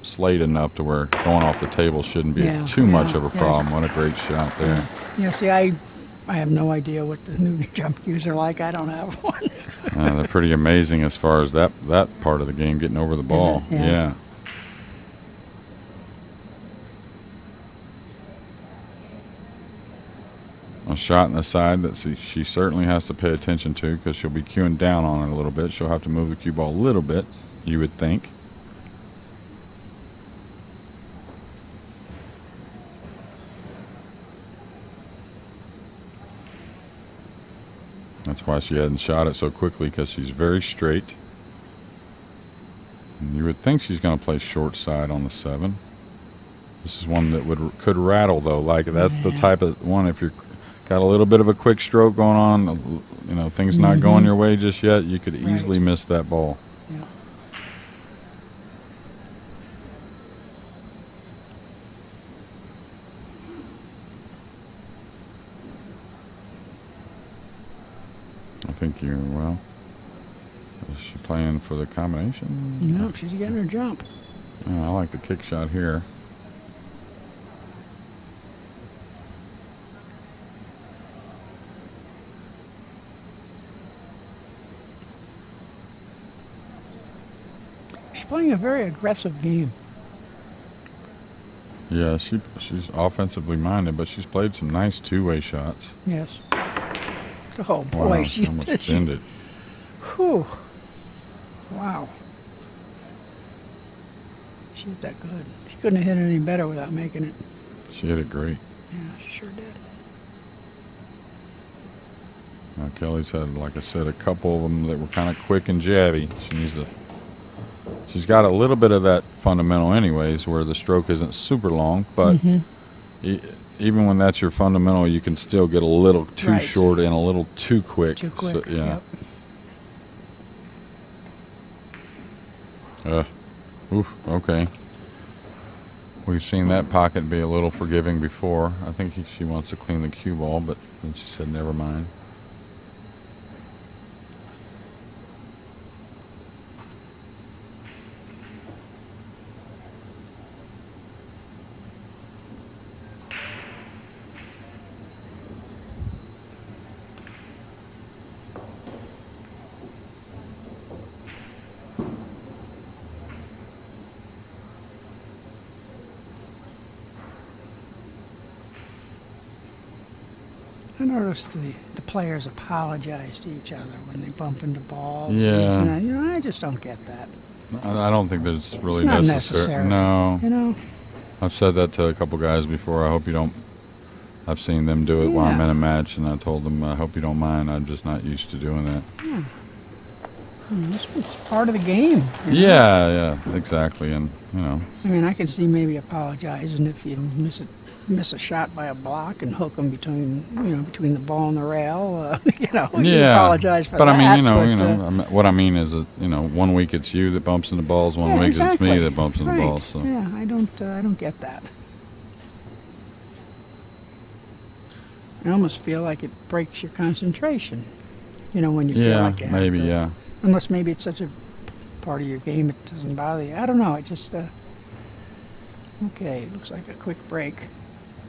slate enough to where going off the table shouldn't be too much of a problem. What a great shot there. Yeah, see, I have no idea what the new jump cues are like. I don't have one. They're pretty amazing as far as that part of the game, getting over the ball. Is it? Yeah. A shot in the side that she certainly has to pay attention to because she'll be cueing down on it a little bit. She'll have to move the cue ball a little bit, you would think. That's why she hadn't shot it so quickly, because she's very straight. And you would think she's going to play short side on the 7. This is one that could rattle, though. Like, that's the type of one, if you're got a little bit of a quick stroke going on, you know, things not going your way just yet, you could easily miss that ball. Yeah. I think well, is she playing for the combination? No, she's getting her jump. Yeah, I like the kick shot here. playing a very aggressive game. Yeah, she's offensively minded, but she's played some nice two-way shots. Yes. Oh boy, Wow, she almost pinned it. Whew. Wow. She hit that good. She couldn't have hit it any better without making it. She hit it great. Yeah, she sure did. Now, Kelly's had, like I said, a couple of them that were kind of quick and jabby. She's got a little bit of that fundamental anyways, where the stroke isn't super long, but even when that's your fundamental, you can still get a little too short and a little too quick. Too quick, So, yeah. Yep. Oof, okay. We've seen that pocket be a little forgiving before. I think she wants to clean the cue ball, but then she said never mind. I noticed the players apologize to each other when they bump into balls. Yeah. And, you know, I just don't get that. I don't think that's really It's not necessary. necessary. No. You know? I've said that to a couple guys before. I hope you don't. I've seen them do it while I'm in a match, and I told them, I hope you don't mind. I'm just not used to doing that. Yeah. I mean, it's part of the game. You know? Yeah, exactly. And, you know. I mean, I can see maybe apologizing if you miss a shot by a block and hook them between the ball and the rail. You know, you apologize for that. But I mean, what I mean is, one week it's you that bumps into balls, one week it's me that bumps into balls. So. Yeah, I don't get that. I almost feel like it breaks your concentration. You know, when you feel like you have maybe, to. yeah. Unless maybe it's such a part of your game it doesn't bother you. I don't know. It just okay. Looks like a quick break.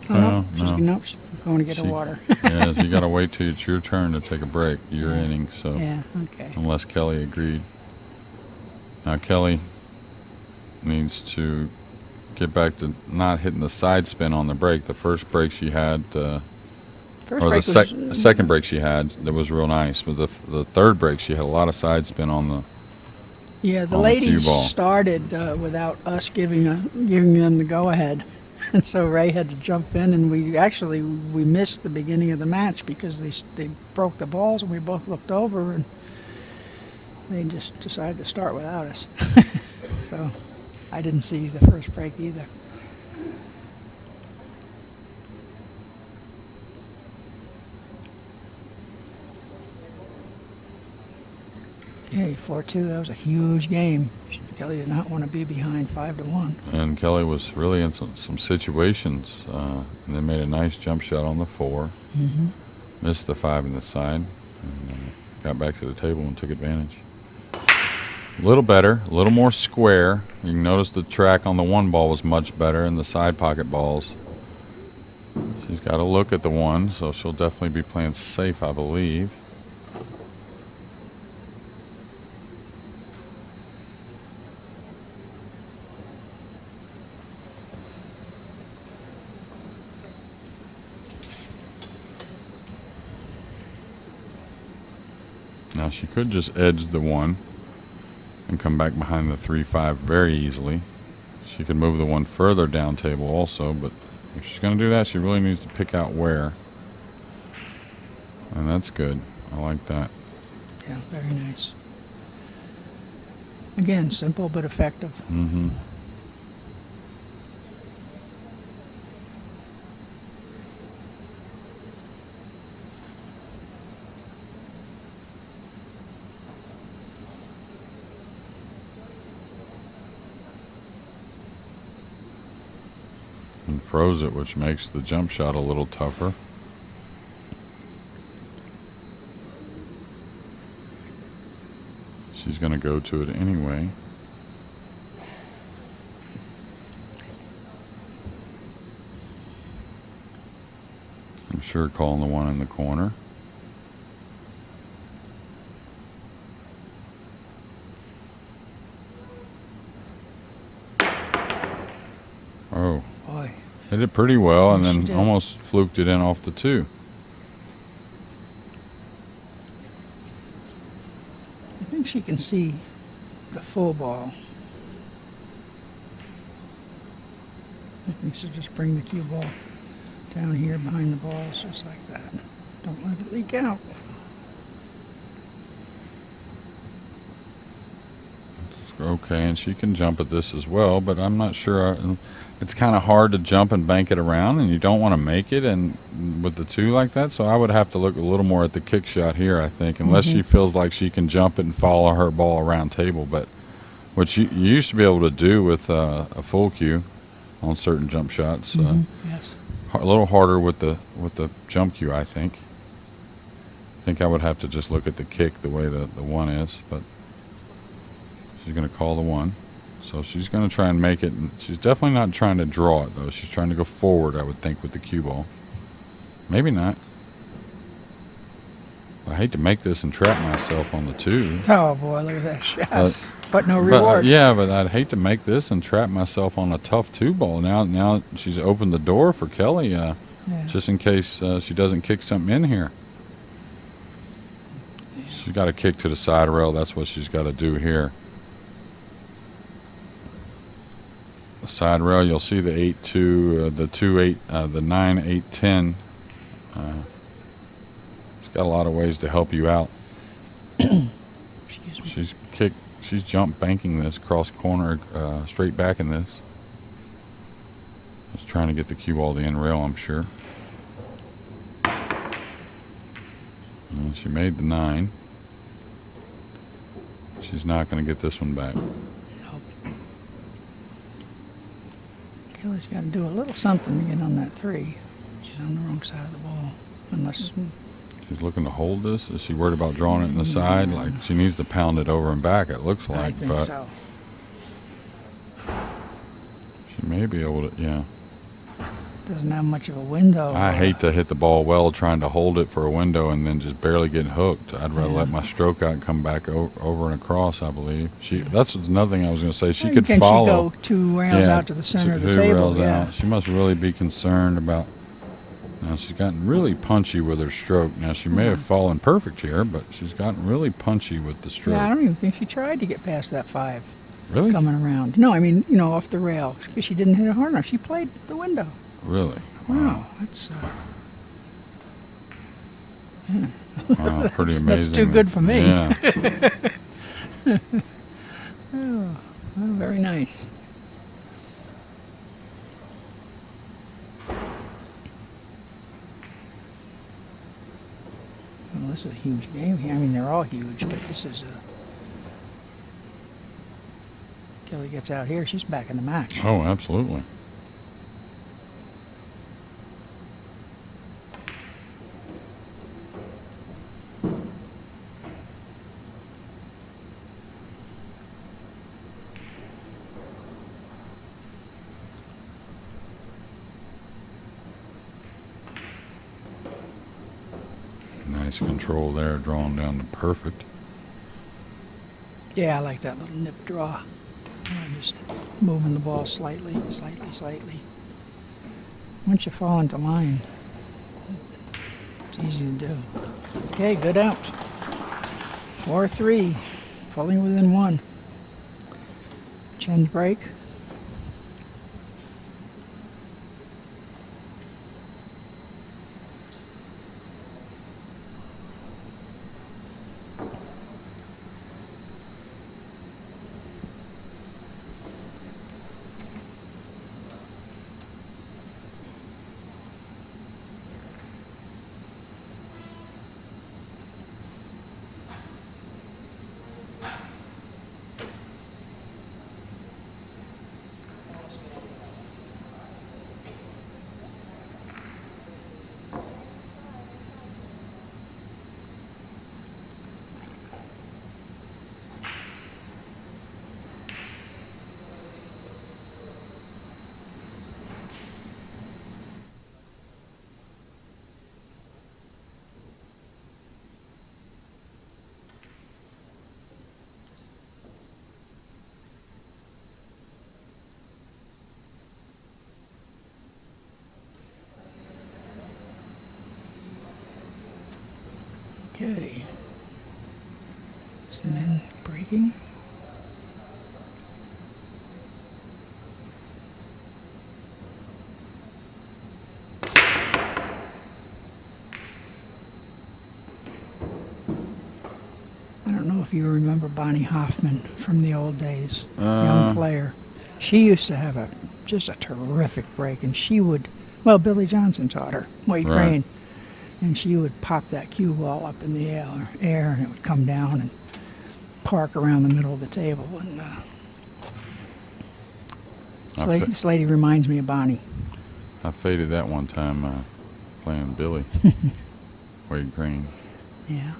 No. She's going to get her water. Yeah, you got to wait till it's your turn to take a break. Your inning. So yeah, okay. Unless Kelly agreed. Now Kelly needs to get back to not hitting the side spin on the break. The first break she had. Second break she had that was real nice, but the third break she had a lot of side spin on the. Yeah, the ladies started without us giving them the go ahead, and so Ray had to jump in, and we missed the beginning of the match because they broke the balls, and we both looked over, and they just decided to start without us. So I didn't see the first break either. Okay, 4-2. That was a huge game. Kelly did not want to be behind 5-1. And Kelly was really in some situations. And they made a nice jump shot on the 4. Missed the 5 in the side. And got back to the table and took advantage. A little better, a little more square. You can notice the track on the 1 ball was much better, and the side pocket balls. She's got to look at the 1, so she'll definitely be playing safe, I believe. Now she could just edge the 1 and come back behind the 3-5 very easily. She could move the 1 further down table also, but if she's going to do that, she really needs to pick out where. And that's good. I like that. Yeah, very nice. Again, simple but effective. And froze it, which makes the jump shot a little tougher. She's going to go to it anyway. I'm sure calling the 1 in the corner. Hit it pretty well, and Yes, she then did. almost fluked it in off the 2. I think she can see the full ball. I think she'll just bring the cue ball down here behind the balls, just like that. Don't let it leak out. Okay, and she can jump at this as well, but I'm not sure. It's kind of hard to jump and bank it around, and you don't want to make it and with the 2 like that, so I would have to look a little more at the kick shot here, I think, unless she feels like she can jump it and follow her ball around table. But what you used to be able to do with a full cue on certain jump shots, Yes. a little harder with the jump cue, I think. I think I would have to just look at the kick the way the 1 is, but she's going to call the 1. So she's going to try and make it. And she's definitely not trying to draw it, though. She's trying to go forward, I would think, with the cue ball. Maybe not. I hate to make this and trap myself on the 2. Oh boy, look at that shot. But no reward. Yeah, but I'd hate to make this and trap myself on a tough 2 ball. Now she's opened the door for Kelly, just in case she doesn't kick something in here. She's got to kick to the side rail. That's what she's got to do here. The side rail, you'll see the 8-2, the 2-8, the 9-8-10. It's got a lot of ways to help you out. Excuse me. She's jump banking this cross corner, straight back in this. Just trying to get the cue ball the end rail, I'm sure. And she made the 9. She's not going to get this one back. Nope. Kelly's got to do a little something to get on that 3. She's on the wrong side of the ball. Unless She's looking to hold this. Is she worried about drawing it in the side? Like, she needs to pound it over and back, it looks like. I think but so. she may be able to, yeah. Doesn't have much of a window. I hate to hit the ball well trying to hold it for a window and then just barely getting hooked. I'd rather let my stroke out and come back over and across, I believe. That's another thing I was going to say. She could follow. Can she go 2 rails out to the center of the 2 table? rails Yeah. out. She must really be concerned about. Now, she's gotten really punchy with her stroke. Now, she may have fallen perfect here, but she's gotten really punchy with the stroke. Yeah, I don't even think she tried to get past that 5 Really? coming around. No, I mean, off the rail, because she didn't hit it hard enough. She played the window. Really? Wow, that's Wow, pretty amazing. that's too good for me. Yeah. Oh, very nice. Well, this is a huge game here. I mean, they're all huge, but this is Kelly gets out here, she's back in the match. Oh, absolutely. Nice control there, drawn down to perfect. Yeah, I like that little nip draw. Just moving the ball slightly. Once you fall into line, it's easy to do. Okay, good out. 4-3, pulling within 1. Chen's break. Okay. And then breaking. I don't know if you remember Bonnie Hoffman from the old days, young player. She used to have just a terrific break, and she would, well, Billy Johnson taught her, Wade Crane, and she would pop that cue ball up in the air, and it would come down and park around the middle of the table. And this lady reminds me of Bonnie. I faded that one time playing Billy, Wade Crane. Yeah.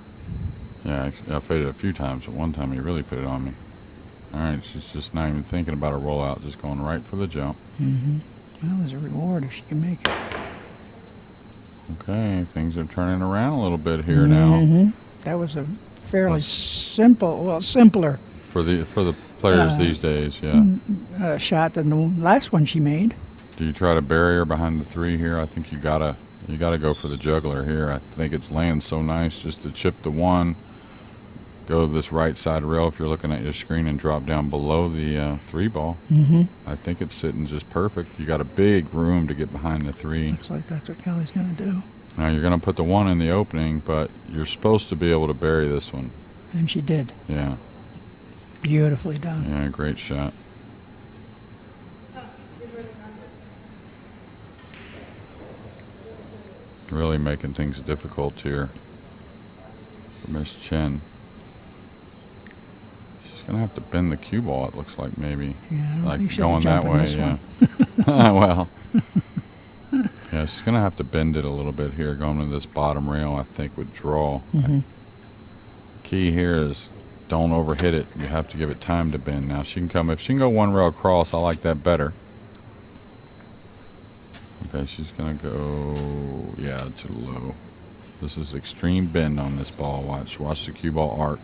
Yeah, I faded a few times, but one time he really put it on me. All right, she's just not even thinking about a rollout, just going right for the jump. Mm-hmm. Well, there's a reward if she can make it. Okay, things are turning around a little bit here now. That was a fairly simpler for the players these days. Yeah, shot than the last one she made. Do you try to bury her behind the 3 here? I think you gotta go for the juggler here. I think it's laying so nice just to chip the 1. Go to this right side rail if you're looking at your screen and drop down below the 3 ball. I think it's sitting just perfect. You got a big room to get behind the 3. Looks like that's what Kelly's going to do. Now you're going to put the 1 in the opening, but you're supposed to be able to bury this one. And she did. Yeah. Beautifully done. Yeah, great shot. Really making things difficult here for Miss Chen. She's gonna have to bend the cue ball, it looks like, maybe. Yeah, I don't like think she'll going be that jumping way, this yeah. one. Well. Yeah, she's gonna have to bend it a little bit here, going to this bottom rail, I think, would draw. Key here is don't overhit it. You have to give it time to bend. Now she can come, if she can go 1 rail across, I like that better. Okay, she's gonna go, yeah, to the low. This is extreme bend on this ball. Watch the cue ball arc.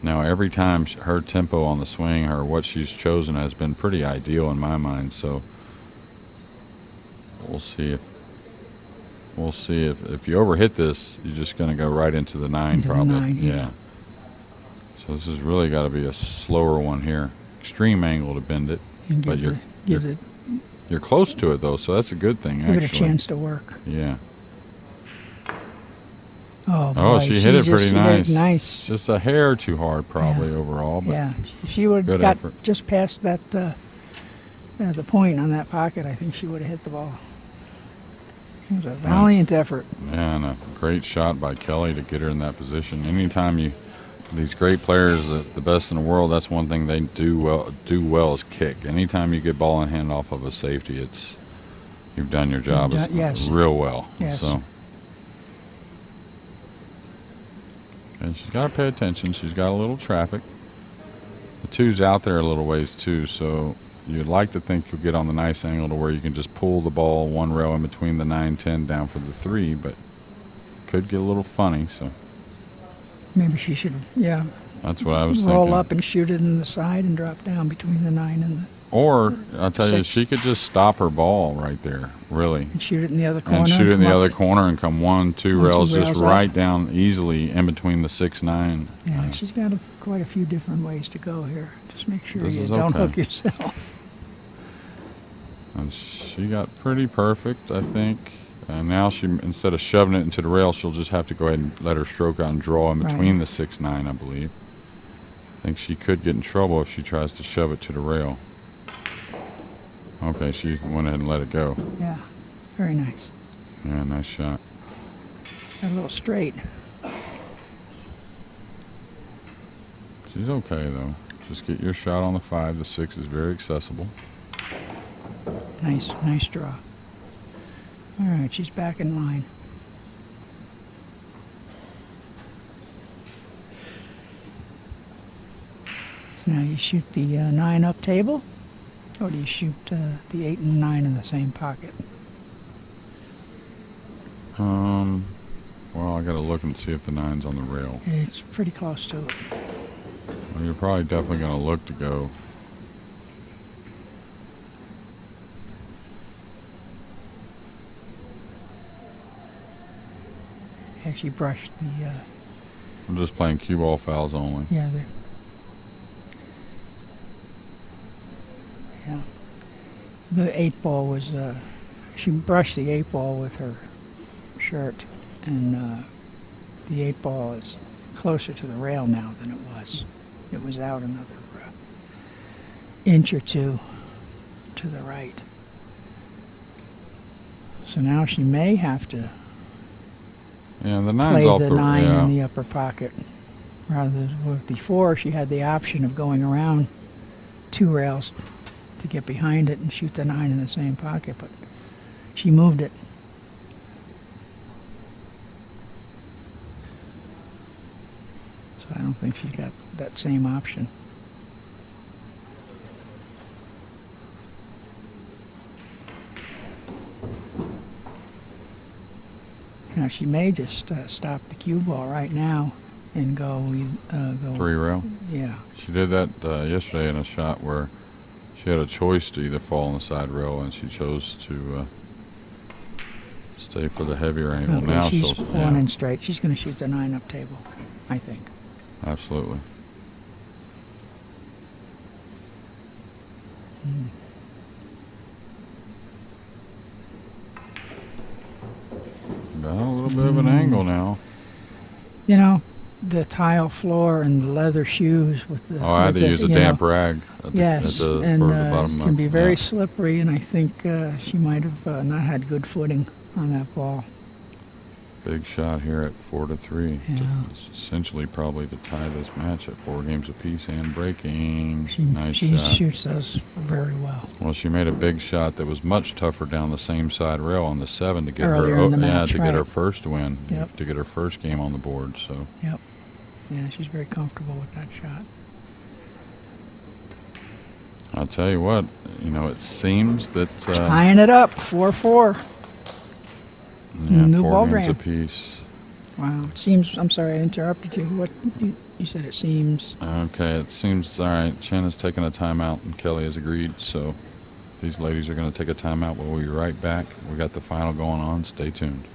Now every time her tempo on the swing, or what she's chosen, has been pretty ideal in my mind. So we'll see if you overhit this, you're just gonna go right into the 9 probably. The 9, yeah. So this has really got to be a slower one here. Extreme angle to bend it, but you're close to it though, so that's a good thing. Give it a chance to work. Yeah. Oh, boy. Oh, she hit it pretty nice. Nice. Just a hair too hard, probably overall. But yeah, if she would have got just past that the point on that pocket, I think she would have hit the ball. It was a valiant effort. Yeah, and a great shot by Kelly to get her in that position. Anytime these great players, the best in the world, that's one thing they do well is kick. Anytime you get ball in hand off of a safety, you've done your job real well. Yes. So, and she's got to pay attention. She's got a little traffic. The 2's out there a little ways too, so you'd like to think you'll get on the nice angle to where you can just pull the ball 1 rail in between the 9-10 down for the 3, but could get a little funny. So maybe she should, that's what I was thinking. Roll up and shoot it in the side and drop down between the 9 and the. Or I'll tell you, she could just stop her ball right there, really. And shoot it in the other corner. And shoot it in the other corner and come 1, 2 rails just right down easily in between the 6-9. Yeah, she's got quite a few different ways to go here. Just make sure you don't hook yourself. And she got pretty perfect, I think. And now instead of shoving it into the rail, she'll just have to go ahead and let her stroke out and draw in between the 6-9, I believe. I think she could get in trouble if she tries to shove it to the rail. Okay, she went ahead and let it go. Yeah, very nice. Yeah, nice shot. Got a little straight. She's okay, though. Just get your shot on the 5. The 6 is very accessible. Nice draw. All right, she's back in line. So now you shoot the 9 up table, or do you shoot the 8 and 9 in the same pocket? Well, I got to look and see if the 9's on the rail. It's pretty close to it. Well, you're probably definitely going to look to go. Yeah, she brushed the. I'm just playing cue ball fouls only. Yeah, the 8-ball was. She brushed the 8-ball with her shirt, and the 8-ball is closer to the rail now than it was. It was out another inch or two to the right. So now she may have to Yeah, the nine's play off the the 9 yeah. in the upper pocket. Rather than before, she had the option of going around 2 rails to get behind it and shoot the 9 in the same pocket, but she moved it. So I don't think she's got that same option. Now she may just stop the cue ball right now and go 3 rail. Yeah. She did that yesterday in a shot where she had a choice to either fall on the side rail, and she chose to stay for the heavier angle. Okay, Now she's she'll pulling in straight. She's going to shoot the 9 up table, I think. Absolutely. Got a little bit of an angle now. You know, the tile floor and the leather shoes with the. Oh, I had to use a damp rag. Yes, for and the bottom it can be very yeah. slippery, and I think she might have not had good footing on that ball. Big shot here at 4-3. Yeah. It's essentially probably to tie this match at 4 games apiece and breaking. She Nice shot. shoots those very well. Well, she made a big shot that was much tougher down the same side rail on the 7 to get Earlier her in the match, to get her right. first win, Yep. to get her first game on the board. So Yep. Yeah, she's very comfortable with that shot. I'll tell you what, it seems that Tying it up, 4-4. New 4 ball games game. apiece. Wow. It seems, I'm sorry I interrupted you. What you said it seems. Okay, it seems all right. Chen has taken a timeout, and Kelly has agreed. So these ladies are going to take a timeout. We'll be right back. We got the final going on. Stay tuned.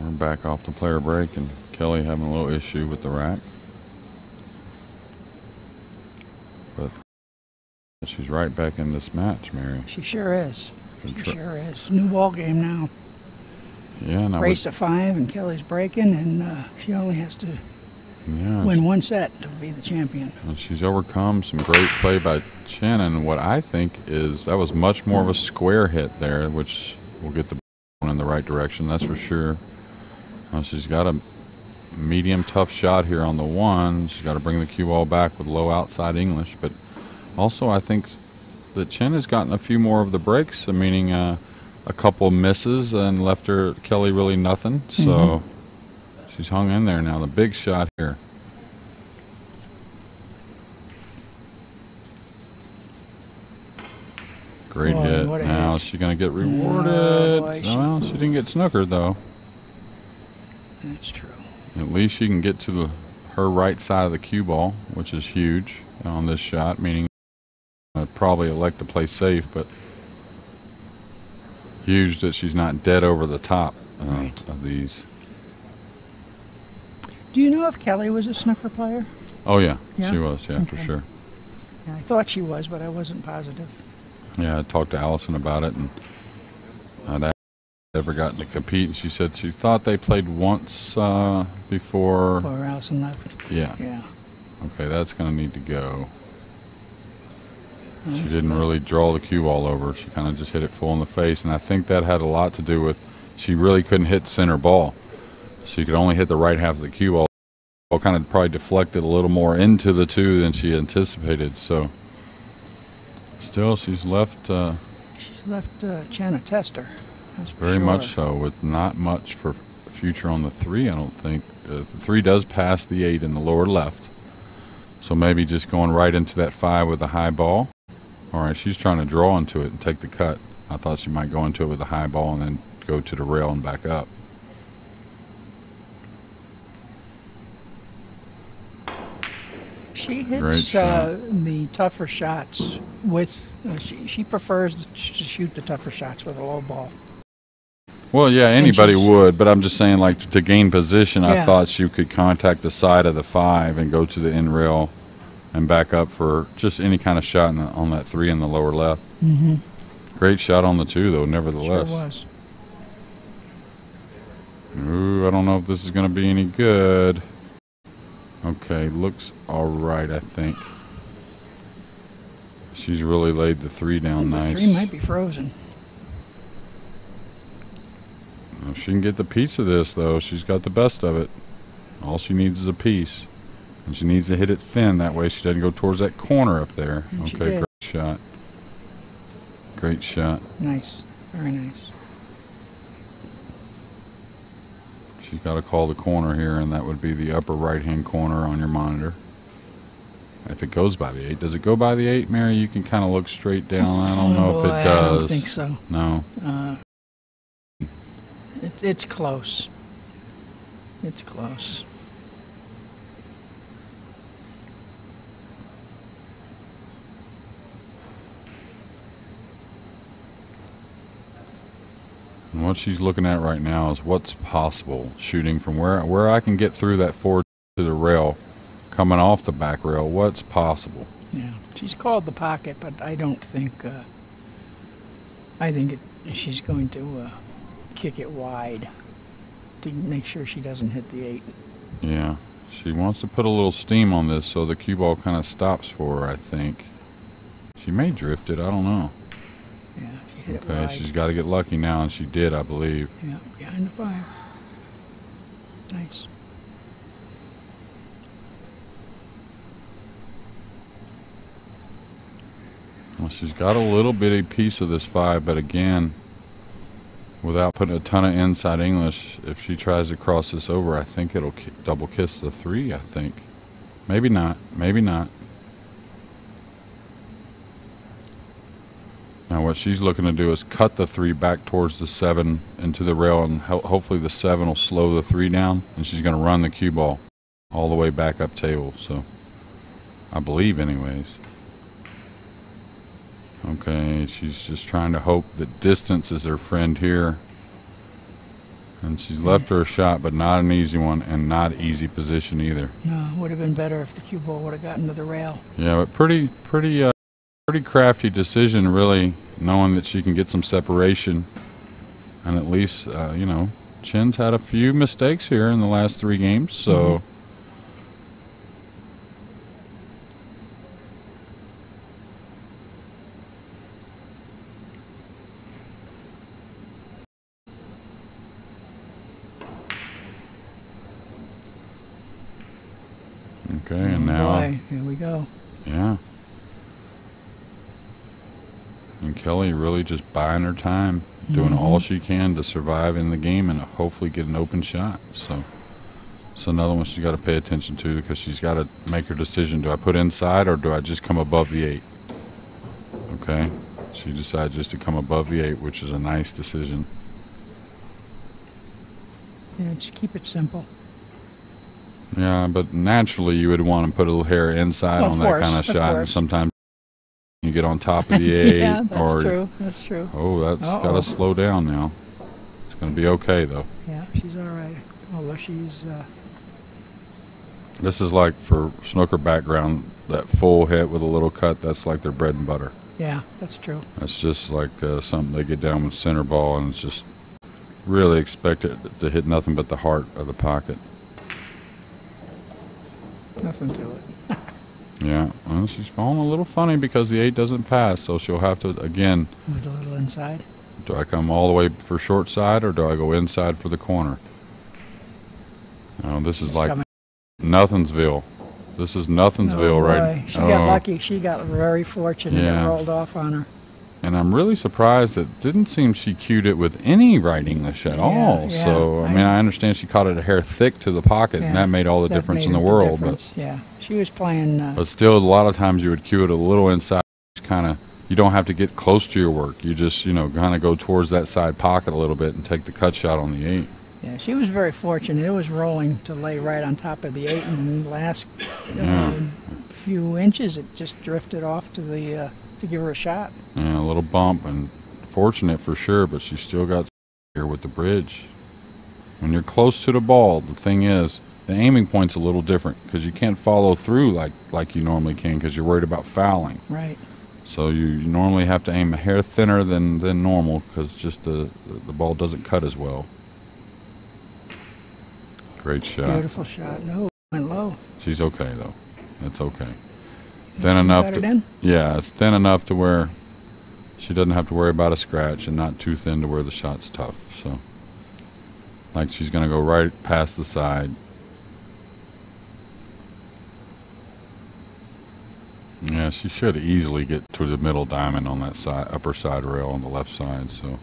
We're back off the player break, and Kelly having a little issue with the rack. But she's right back in this match, Mary. She sure is. She sure is. New ball game now. Yeah, now Race to 5, and Kelly's breaking, and she only has to win one set to be the champion. And she's overcome some great play by Chen, and what I think is that was much more of a square hit there, which will get the ball in the right direction, that's for sure. She's got a medium tough shot here on the 1. She's got to bring the cue ball back with low outside English, but also I think that Chen has gotten a few more of the breaks, meaning a couple misses and left her Kelly really nothing. So she's hung in there now. The big shot here. Great hit. Now is she going to get rewarded? Well, she didn't get snookered though. That's true. At least she can get to her right side of the cue ball, which is huge on this shot, meaning I'd probably elect to play safe, but huge that she's not dead over the top of these. Do you know if Kelly was a snooker player? Oh, yeah. She was, for sure. Yeah, I thought she was, but I wasn't positive. Yeah, I talked to Allison about it, and I'd ever gotten to compete, and she said she thought they played once before. Before Allison left. Yeah. Yeah. Okay, that's going to need to go. She didn't really draw the cue ball over. She kind of just hit it full in the face, and I think that had a lot to do with she really couldn't hit center ball. She could only hit the right half of the cue ball. Kind of probably deflected a little more into the 2 than she anticipated. So still, she's left. She's left Chen a tester. That's for very sure. much so, with not much for future on the 3. I don't think the 3 does pass the 8 in the lower left. So maybe just going right into that 5 with a high ball. All right, she's trying to draw into it and take the cut. I thought she might go into it with a high ball and then go to the rail and back up. She hits the tougher shots with, she prefers to shoot the tougher shots with a low ball. Well, yeah, anybody would, but I'm just saying, like, to gain position, I thought she could contact the side of the 5 and go to the end rail and back up for just any kind of shot on that 3 in the lower left. Great shot on the 2, though, nevertheless. Sure was. Ooh, I don't know if this is going to be any good. Okay, looks all right, I think. She's really laid the 3 down nice. The 3 might be frozen. If she can get the piece of this, though, she's got the best of it. All she needs is a piece. And she needs to hit it thin. That way she doesn't go towards that corner up there. And okay, great shot. Great shot. Nice. Very nice. She's got to call the corner here, and that would be the upper right-hand corner on your monitor. If it goes by the 8. Does it go by the 8, Mary? You can kind of look straight down. I don't know if it does. I don't think so. No. It's close. It's close. And what she's looking at right now is what's possible shooting from where I can get through that 4 to the rail, coming off the back rail. What's possible? Yeah, she's called the pocket, but I don't think. I think she's going to kick it wide to make sure she doesn't hit the 8. Yeah, she wants to put a little steam on this so the cue ball kind of stops for her, I think. She may drift it, I don't know. Yeah, she hit it okay, wide. She's got to get lucky now, and she did, I believe. Yeah, behind the 5. Nice. Well, she's got a little bitty piece of this 5, but again, without putting a ton of inside English, if she tries to cross this over, I think it'll double kiss the 3, I think. Maybe not. Maybe not. Now what she's looking to do is cut the 3 back towards the 7 into the rail, and hopefully the 7 will slow the 3 down, and she's going to run the cue ball all the way back up table. So I believe anyways. Okay, she's just trying to hope that distance is her friend here. And she's left her a shot, but not an easy one, and not easy position either. No, would have been better if the cue ball would have gotten to the rail. Yeah, but pretty crafty decision, really, knowing that she can get some separation. And at least, you know, Chen's had a few mistakes here in the last 3 games, so. Okay, and now. Boy, here we go. Yeah. And Kelly really just buying her time, doing all she can to survive in the game and hopefully get an open shot. So it's another one she's got to pay attention to, because she's got to make her decision. Do I put inside or do I just come above the 8? Okay. She decides just to come above the 8, which is a nice decision. Yeah, just keep it simple. Yeah, but naturally you would want to put a little hair inside on that kind of shot. And sometimes you get on top of the 8. Yeah, that's true. That's true. Oh, that's got to slow down now. It's going to be okay, though. Yeah, she's all right. Although she's... This is like, for snooker background, that full hit with a little cut, that's like their bread and butter. Yeah, that's true. That's just like something they get down with center ball, and it's just really expect it to hit nothing but the heart of the pocket. Nothing to it. Yeah, well, she's falling a little funny because the 8 doesn't pass, so she'll have to, again, With a little inside. do I come all the way for short side or do I go inside for the corner? Oh, this is like Nothingsville. This is Nothingsville right now. She got lucky. She got very fortunate. Yeah. It rolled off on her. And I'm really surprised it didn't seem she cued it with any right English at all. Yeah, So, I mean, I understand she caught it a hair thick to the pocket, and that made all the difference in the world. But yeah, she was playing. But still, a lot of times you would cue it a little inside. Kind of, you don't have to get close to your work. You just, you know, kind of go towards that side pocket a little bit and take the cut shot on the 8. Yeah, she was very fortunate. It was rolling to lay right on top of the 8, and the last few inches, it just drifted off to the to give her a shot. Yeah, a little bump, and fortunate for sure, but she still got here with the bridge. When you're close to the ball, the thing is, the aiming point's a little different because you can't follow through like you normally can because you're worried about fouling. Right. So you normally have to aim a hair thinner than normal because just the ball doesn't cut as well. Great shot. Beautiful shot. No, went low. She's okay though. It's okay. Thin enough to, yeah, it's thin enough to where she doesn't have to worry about a scratch, and not too thin to where the shot's tough. So, like, she's going to go right past the side. Yeah, she should easily get to the middle diamond on that side, upper side rail on the left side. So,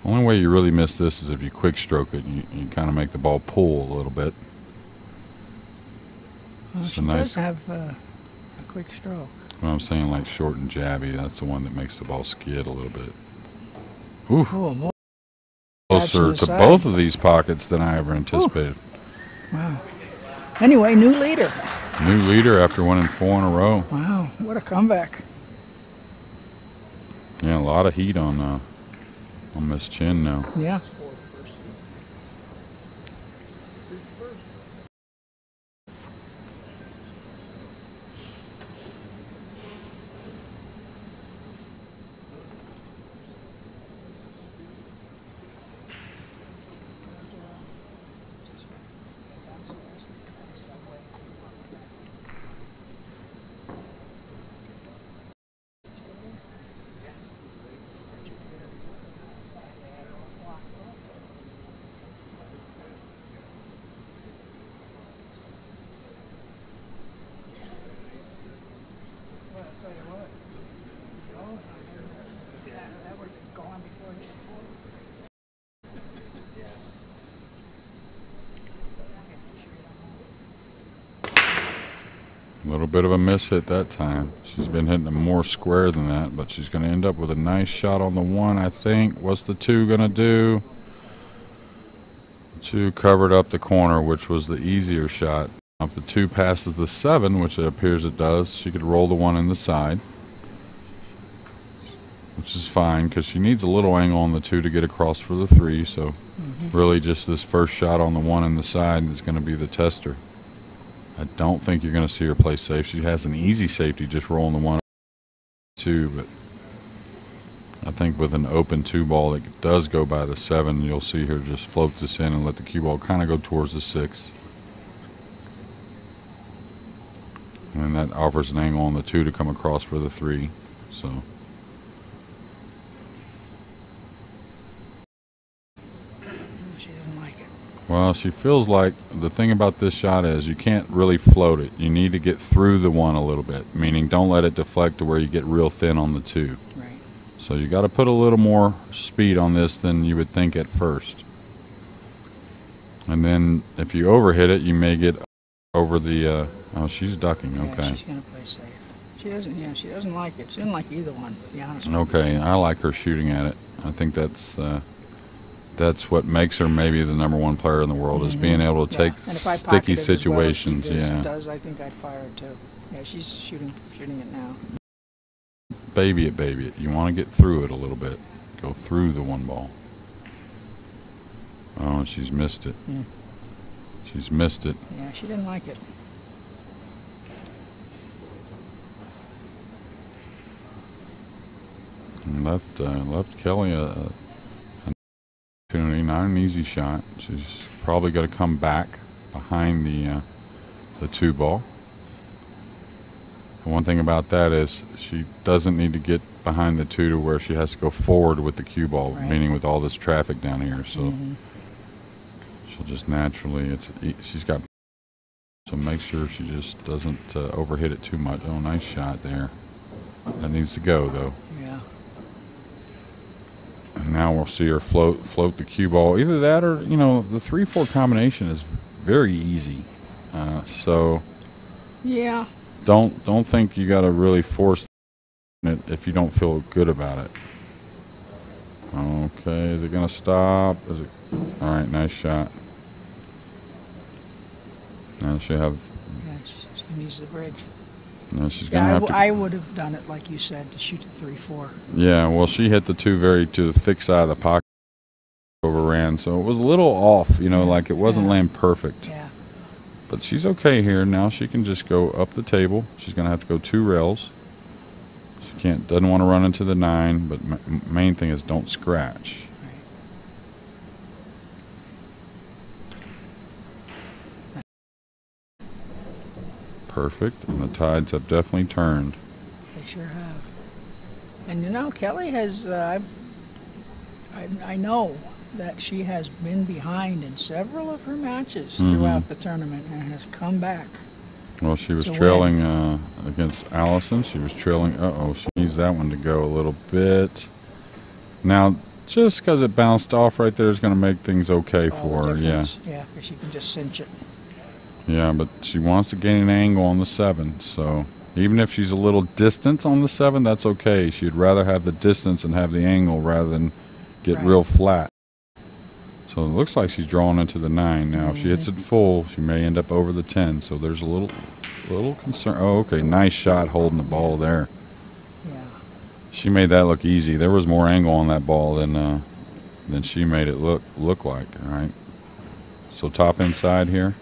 the only way you really miss this is if you quick stroke it and you kind of make the ball pull a little bit. Well, she does have a quick stroke. Well, I'm saying like short and jabby. That's the one that makes the ball skid a little bit. Ooh. Oh, more closer to both of these pockets than I ever anticipated. Ooh. Wow. Anyway, new leader. New leader after winning 4 in a row. Wow, what a comeback. Yeah, a lot of heat on Miss Chen now. Yeah. A little bit of a miss hit that time. She's been hitting them more square than that, but she's going to end up with a nice shot on the 1, I think. What's the 2 going to do? 2 covered up the corner, which was the easier shot. If the 2 passes the 7, which it appears it does, she could roll the 1 in the side, which is fine because she needs a little angle on the 2 to get across for the 3. So Really just this first shot on the one in the side is going to be the tester. I don't think you're going to see her play safe. She has an easy safety just rolling the 1 2, but I think with an open 2 ball that does go by the 7, you'll see her just float this in and let the cue ball kind of go towards the 6. And that offers an angle on the 2 to come across for the 3. So She doesn't like it. well, she feels like the thing about this shot is you can't really float it. You need to get through the 1 a little bit, meaning don't let it deflect to where you get real thin on the 2. Right. So you got to put a little more speed on this than you would think at first. And then if you overhit it, you may get over the, oh, she's ducking, Yeah, okay. she's going to play safe. She doesn't like it. She doesn't like either one, to be honest with Okay, I like her shooting at it. I think that's what makes her maybe the #1 player in the world, is being able to you. take And if I sticky pocket it as well as situations. she Yeah, does, I think I'd fire it too. Yeah, she's shooting it now. baby it. You want to get through it a little bit. Go through the 1 ball. Oh, she's missed it. Mm. She's missed it. Yeah, she didn't like it. And left Kelly an opportunity, not an easy shot. She's probably going to come back behind the 2 ball. And one thing about that is she doesn't need to get behind the 2 to where she has to go forward with the cue ball, Right. meaning with all this traffic down here. So she'll just naturally, she's got, so make sure she just doesn't overhit it too much. Oh, nice shot there. That needs to go though. Yeah. And now we'll see her float the cue ball. Either that or, you know, the 3-4 combination is very easy. So Yeah. don't think you got to really force it if you don't feel good about it. Okay, is it going to stop? Is it? All right, nice shot. Now she'll have. Yeah, she's going to use the bridge. No, she's going to Yeah, have to. I would have done it like you said, to shoot the 3-4. Yeah, well, she hit the 2 very to the thick side of the pocket, overran, so it was a little off. You know, like it wasn't Yeah. laying perfect. Yeah. But she's okay here. Now she can just go up the table. She's going to have to go 2 rails. She doesn't want to run into the 9, but main thing is don't scratch. Right. Perfect, and the tides have definitely turned. They sure have. And you know, Kelly has, I know that she has been behind in several of her matches throughout the tournament and has come back. Well, she was To trailing against Allison. She was trailing. Uh-oh, she needs that one to go a little bit. Now, just because it bounced off right there is going to make things okay All for the her. Yeah. difference. Yeah, because she can just cinch it. Yeah, but she wants to gain an angle on the 7. So even if she's a little distance on the 7, that's okay. She'd rather have the distance and have the angle rather than get Right. real flat. So it looks like she's drawing into the 9 now. If she hits it full, she may end up over the 10. So there's a little concern. Oh, okay, nice shot holding the ball there. Yeah. She made that look easy. There was more angle on that ball than she made it look like. All right. So top inside here.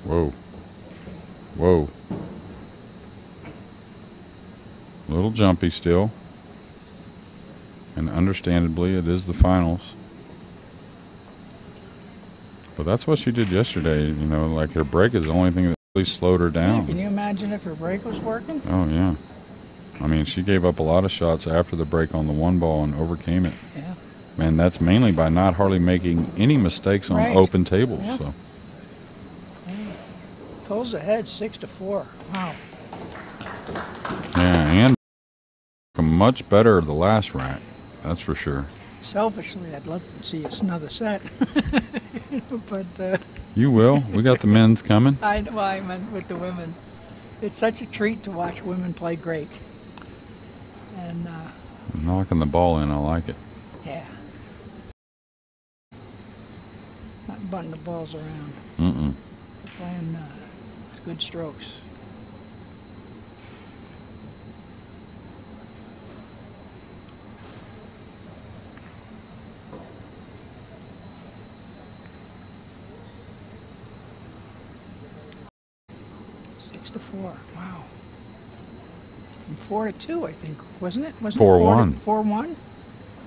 Whoa. Whoa. A little jumpy still. And understandably, it is the finals. But that's what she did yesterday. You know, like her break is the only thing that really slowed her Yeah, down. can you imagine if her break was working? Oh, yeah. I mean, she gave up a lot of shots after the break on the 1 ball and overcame it. Yeah. And that's mainly by not hardly making any mistakes on Right. open tables. Yeah. So Pulls ahead 6-4. Wow. yeah, and much better the last rack. That's for sure. Selfishly, I'd love to see us another set. But You will. We got the men's coming. I meant with the women. It's such a treat to watch women play great. And Knocking the ball in, I like it. yeah. Not bunting the balls around. Mm-mm. Playing with good strokes. 6-4. Wow. From 4-2, I think, wasn't it? Wasn't 4-1. it 4-1?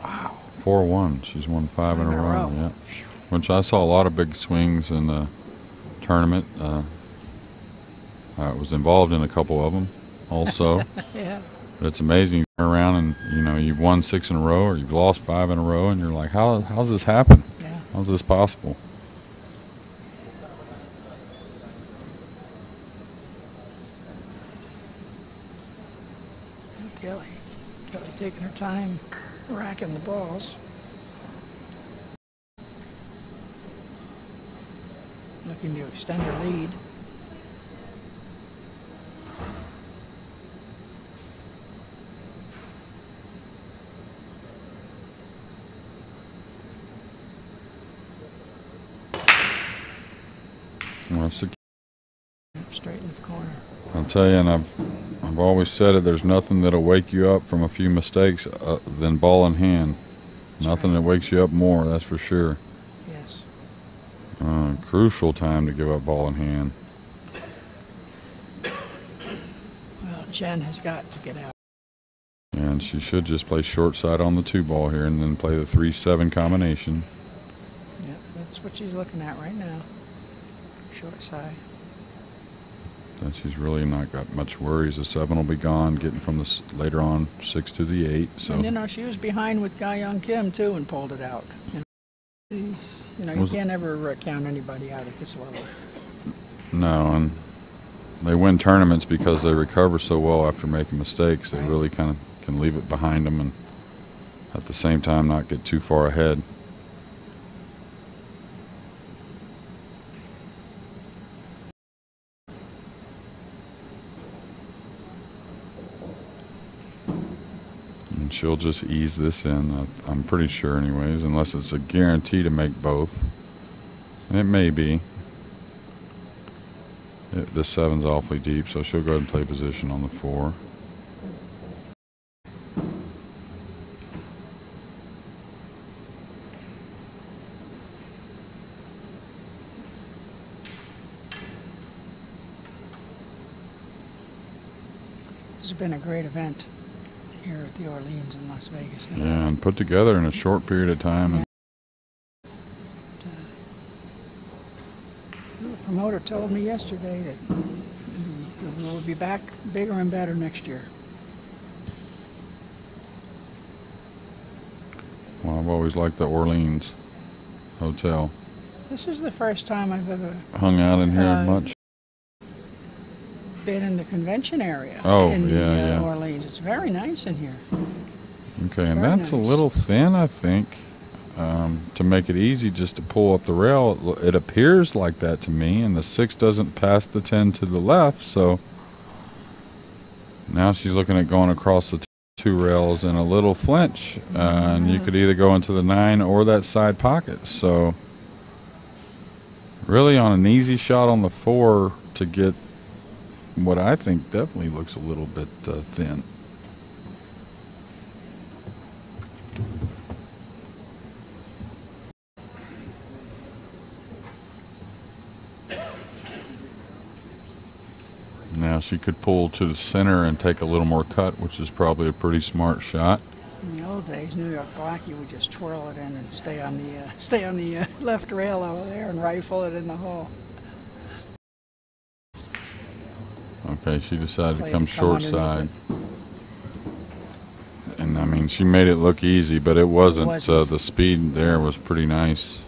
Wow. 4-1. She's won five in a row. Yeah. Which I saw a lot of big swings in the tournament. I was involved in a couple of them also. Yeah. But it's amazing. You turn around and, you know, you've won 6 in a row or you've lost 5 in a row, and you're like, how's this happen? Yeah. How's this possible? Kelly taking her time racking the balls. Looking to extend her lead. Well, it's Straight in the corner. I'll tell you, and I've always said it, there's nothing that'll wake you up from a few mistakes than ball in hand. Nothing that wakes you up more, that's for sure. Yes. Crucial time to give up ball in hand. Well, Chen has got to get out. And she should just play short side on the 2 ball here and then play the 3-7 combination. Yep, that's what she's looking at right now. Short side. And she's really not got much worries. The 7 will be gone, getting from the later on 6 to the 8. So. And you know, she was behind with Ga-Young Kim too and pulled it out. You know, you can't ever count anybody out at this level. No, and they win tournaments because they recover so well after making mistakes. They Right. really kind of can leave it behind them and at the same time not get too far ahead. And she'll just ease this in, I'm pretty sure anyways, unless it's a guarantee to make both. And it may be. The 7's awfully deep, so she'll go ahead and play position on the 4. This has been a great event here at the Orleans in Las Vegas. Yeah, and put together in a short period of time. Yeah. The promoter told me yesterday that we'll be back bigger and better next year. Well, I've always liked the Orleans Hotel. This is the first time I've ever Hung out in here much? been in the convention area In yeah. Orleans. It's very nice in here. Okay, and Very that's a nice. little thin, I think, to make it easy just to pull up the rail. It appears like that to me, and the 6 doesn't pass the 10 to the left, so now she's looking at going across the 2 rails in a little flinch, and you could either go into the 9 or that side pocket. So really on an easy shot on the 4 to get what I think definitely looks a little bit thin. Now she could pull to the center and take a little more cut, which is probably a pretty smart shot. In the old days, New York Blackie would just twirl it in and stay on the left rail over there and rifle it in the hole. Okay, she decided to Played come to come short underneath side. And I mean, she made it look easy, but it wasn't. The speed there was pretty nice.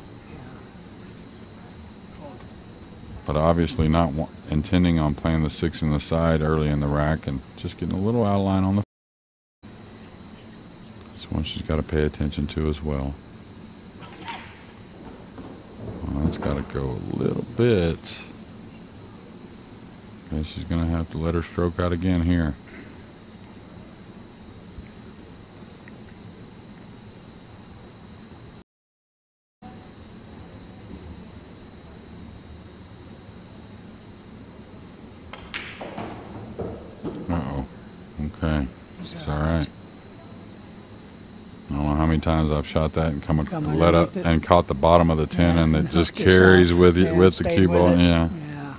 But obviously not intending on playing the 6 in the side early in the rack and just getting a little out of line on the. That's one she's got to pay attention to as well. Well, that's got to go a little bit. Okay, she's going to have to let her stroke out again here. Uh-oh. Okay. It's all right. I don't know how many times I've shot that and Come let up underneath it. and caught the bottom of the 10 and it and just hooked yourself. carries with you Yeah, with the stayed cue with ball. it. Yeah. Yeah.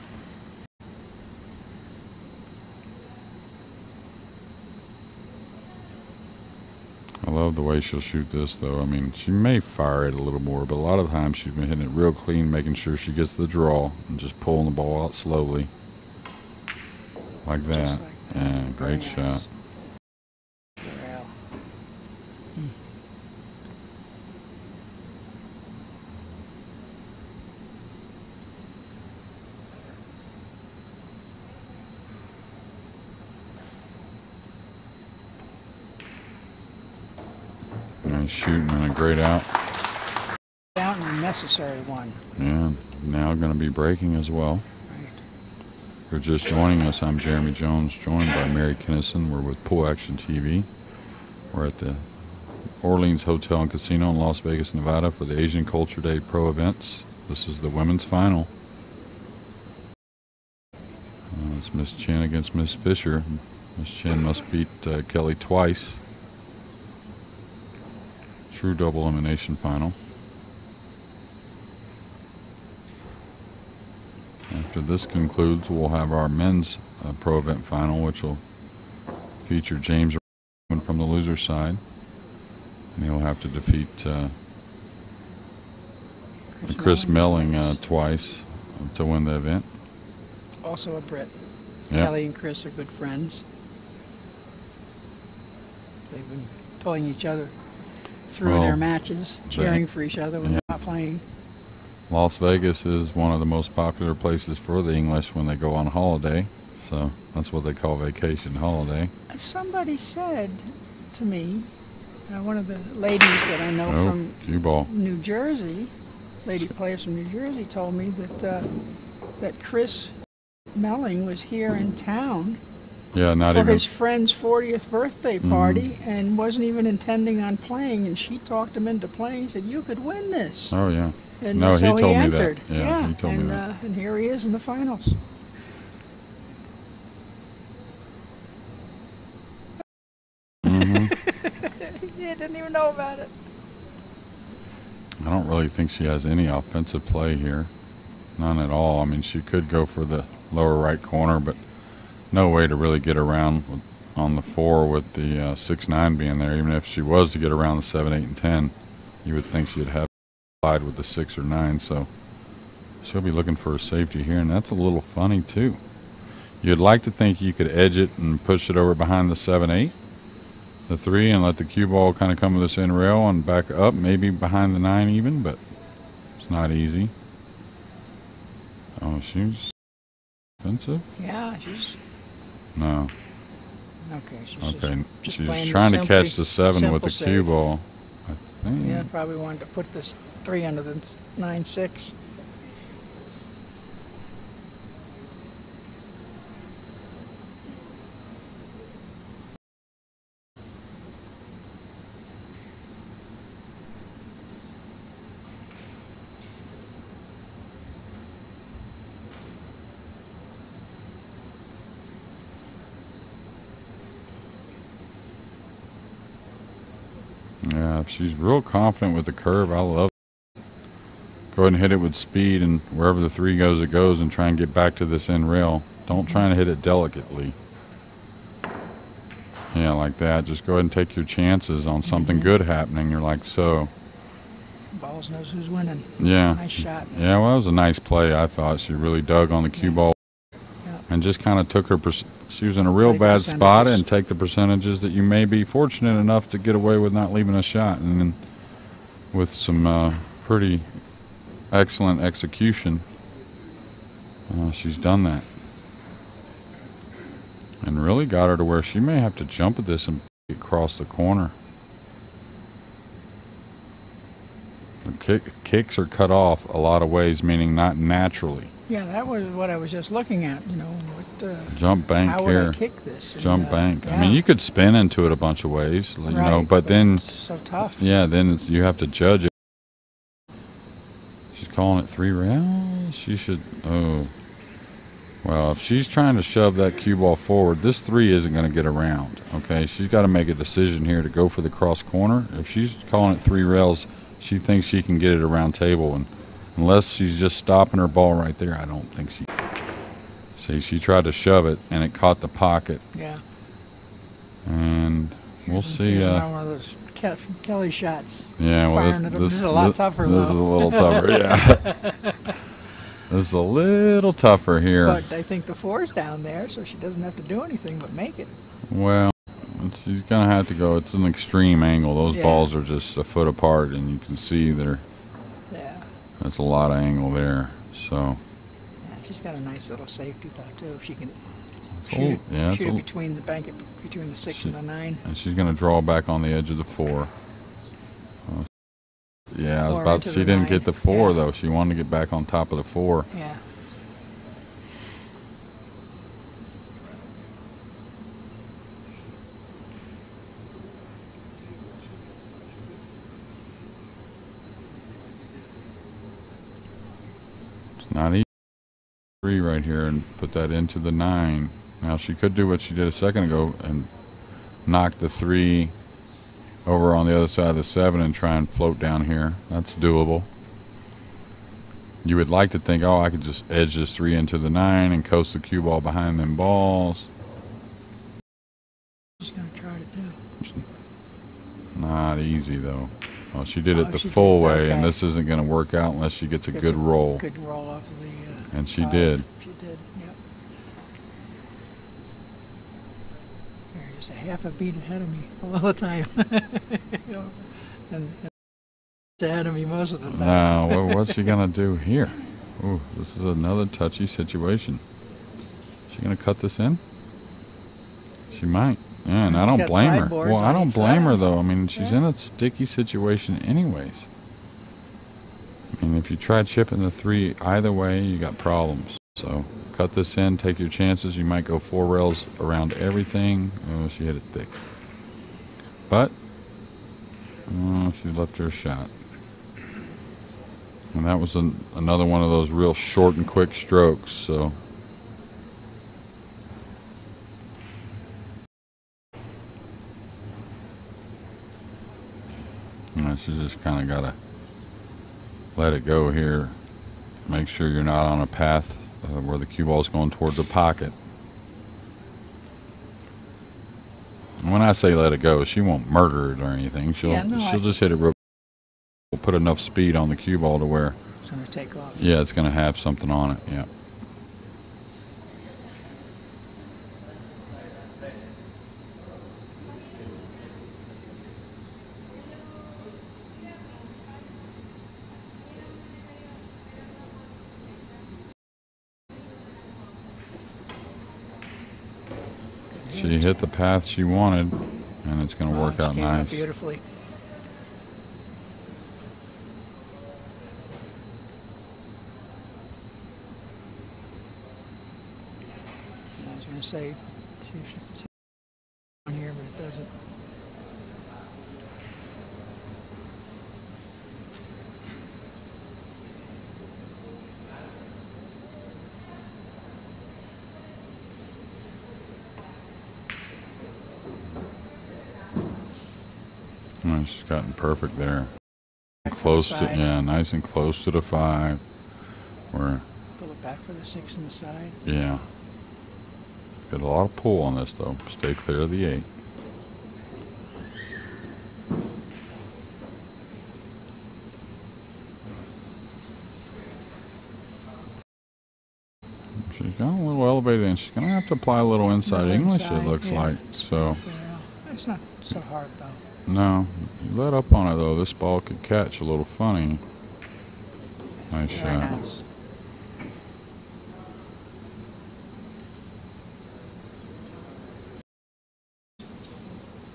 love the way she'll shoot this, though. I mean, she may fire it a little more, but a lot of times she's been hitting it real clean, making sure she gets the draw and just pulling the ball out slowly. Like that. Yeah, great shot. Nice shooting and a great out. Out and a necessary one. Yeah, now going to be breaking as well. Right. If you're just joining us, I'm Jeremy Jones, joined by Mary Kinnison. We're with Pool Action TV. We're at the Orleans Hotel and Casino in Las Vegas, Nevada for the Asian Culture Day Pro events. This is the women's final. It's Miss Chen against Miss Fisher. Miss Chen must beat Kelly twice. True double elimination final. After this concludes, we'll have our men's pro event final, which will feature James from the loser side, and he'll have to defeat Chris Melling twice to win the event. Also a Brit. Yeah. Kelly and Chris are good friends. They've been pulling each other through their matches, cheering for each other when they're not playing. Las Vegas is one of the most popular places for the English when they go on holiday, so that's what they call vacation holiday. Somebody said to me, one of the ladies that I know from cue ball. New Jersey, lady players from New Jersey, told me that that Chris Melling was here in town. Yeah, not for even his friend's 40th birthday party, and wasn't even intending on playing, and she talked him into playing. He said, "You could win this." Oh yeah. And no, so he told me entered. that. Yeah, he told me that. And here he is in the finals. You didn't even know about it. I don't really think she has any offensive play here. None at all. I mean, she could go for the lower right corner, but no way to really get around on the 4 with the 6-9 being there. Even if she was to get around the 7, 8, and 10, you would think she'd have slide with the 6 or 9. So she'll be looking for a safety here, and that's a little funny too. You'd like to think you could edge it and push it over behind the 7, 8, the 3, and let the cue ball kind of come to this end rail and back up, maybe behind the 9 even, but it's not easy. Oh, she's offensive? Yeah, she's... No. Okay, she's she's trying to catch the 7 with the cue ball, I think. Yeah, probably wanted to put this 3 under the 9-6. Yeah, if she's real confident with the curve, I love it. Go ahead and hit it with speed, and wherever the 3 goes, it goes, and try and get back to this end rail. Don't try and hit it delicately. Yeah, like that. Just go ahead and take your chances on something good happening. You're like, so. Balls knows who's winning. Yeah. Nice shot. Yeah, well, that was a nice play, I thought. She really dug on the cue ball and just kind of took her. She was in a real bad spot, and take the percentages that you may be fortunate enough to get away with not leaving a shot. And then with some pretty excellent execution, she's done that. And really got her to where she may have to jump at this and get across the corner. The kicks are cut off a lot of ways, meaning not naturally. Yeah, that was what I was just looking at. You know, what jump bank how here. would I kick this? Jump bank. Yeah. I mean, you could spin into it a bunch of ways, you know, but then it's so tough. Yeah, then you have to judge it. She's calling it 3 rounds. She should. Oh, well, if she's trying to shove that cue ball forward, this 3 isn't going to get around. Okay, she's got to make a decision here to go for the cross corner. If she's calling it 3 rails, she thinks she can get it around table, and unless she's just stopping her ball right there, I don't think she. See, she tried to shove it, and it caught the pocket. Yeah. And we'll see. Here's another one of those Kelly shots. Yeah, well, This is a lot tougher, though. This is a little tougher, yeah. This is a little tougher here. But I think the 4's down there, so she doesn't have to do anything but make it. Well, she's going to have to go. It's an extreme angle. Those balls are just a foot apart, and you can see there. Yeah. That's a lot of angle there. So. Yeah, she's got a nice little safety though too. If she can Shoot it between the bank, between the 6 and the 9. And she's going to draw back on the edge of the 4. Yeah, I was about to. She didn't get the 4 though. She wanted to get back on top of the 4. Yeah. It's not easy. 3 right here and put that into the 9. Now she could do what she did a second ago and knock the 3 over on the other side of the 7 and try and float down here. That's doable. You would like to think, oh, I could just edge this 3 into the 9 and coast the cue ball behind them balls. She's going to try to do. Not easy though. Well, she did it the full way, and this isn't going to work out unless she gets a good roll. Good roll off of the. And she did. She did. Yep. You're just a half a beat ahead of me all the time. and ahead of me most of the time. Now, what's she going to do here? Ooh, this is another touchy situation. Is she going to cut this in? She might. Yeah, and I don't blame her. Well, I don't blame her, though. I mean, she's in a sticky situation anyways. I mean, if you try chipping the 3 either way, you got problems. So cut this in, take your chances. You might go 4 rails around everything. Oh, she hit it thick. But, oh, she left her shot. And that was another one of those real short and quick strokes, so. She's just kind of got to let it go here. Make sure you're not on a path where the cue ball is going towards a pocket. And when I say let it go, she won't murder it or anything. She'll just hit it real. We'll put enough speed on the cue ball to where it's going to take off. Yeah, it's going to have something on it. Yeah. She hit the path she wanted, and it's going to work out nice. Beautifully. I was going to say, see if she's on here, but it doesn't. She's gotten perfect there. Close to, yeah, nice and close to the 5. Where pull it back for the 6 on the side. Yeah. Got a lot of pull on this though. Stay clear of the 8. She's got a little elevated, and she's going to have to apply a little inside English, it looks like. So. It's not so hard though. No, you let up on it though. This ball could catch a little funny. Nice shot. Nice.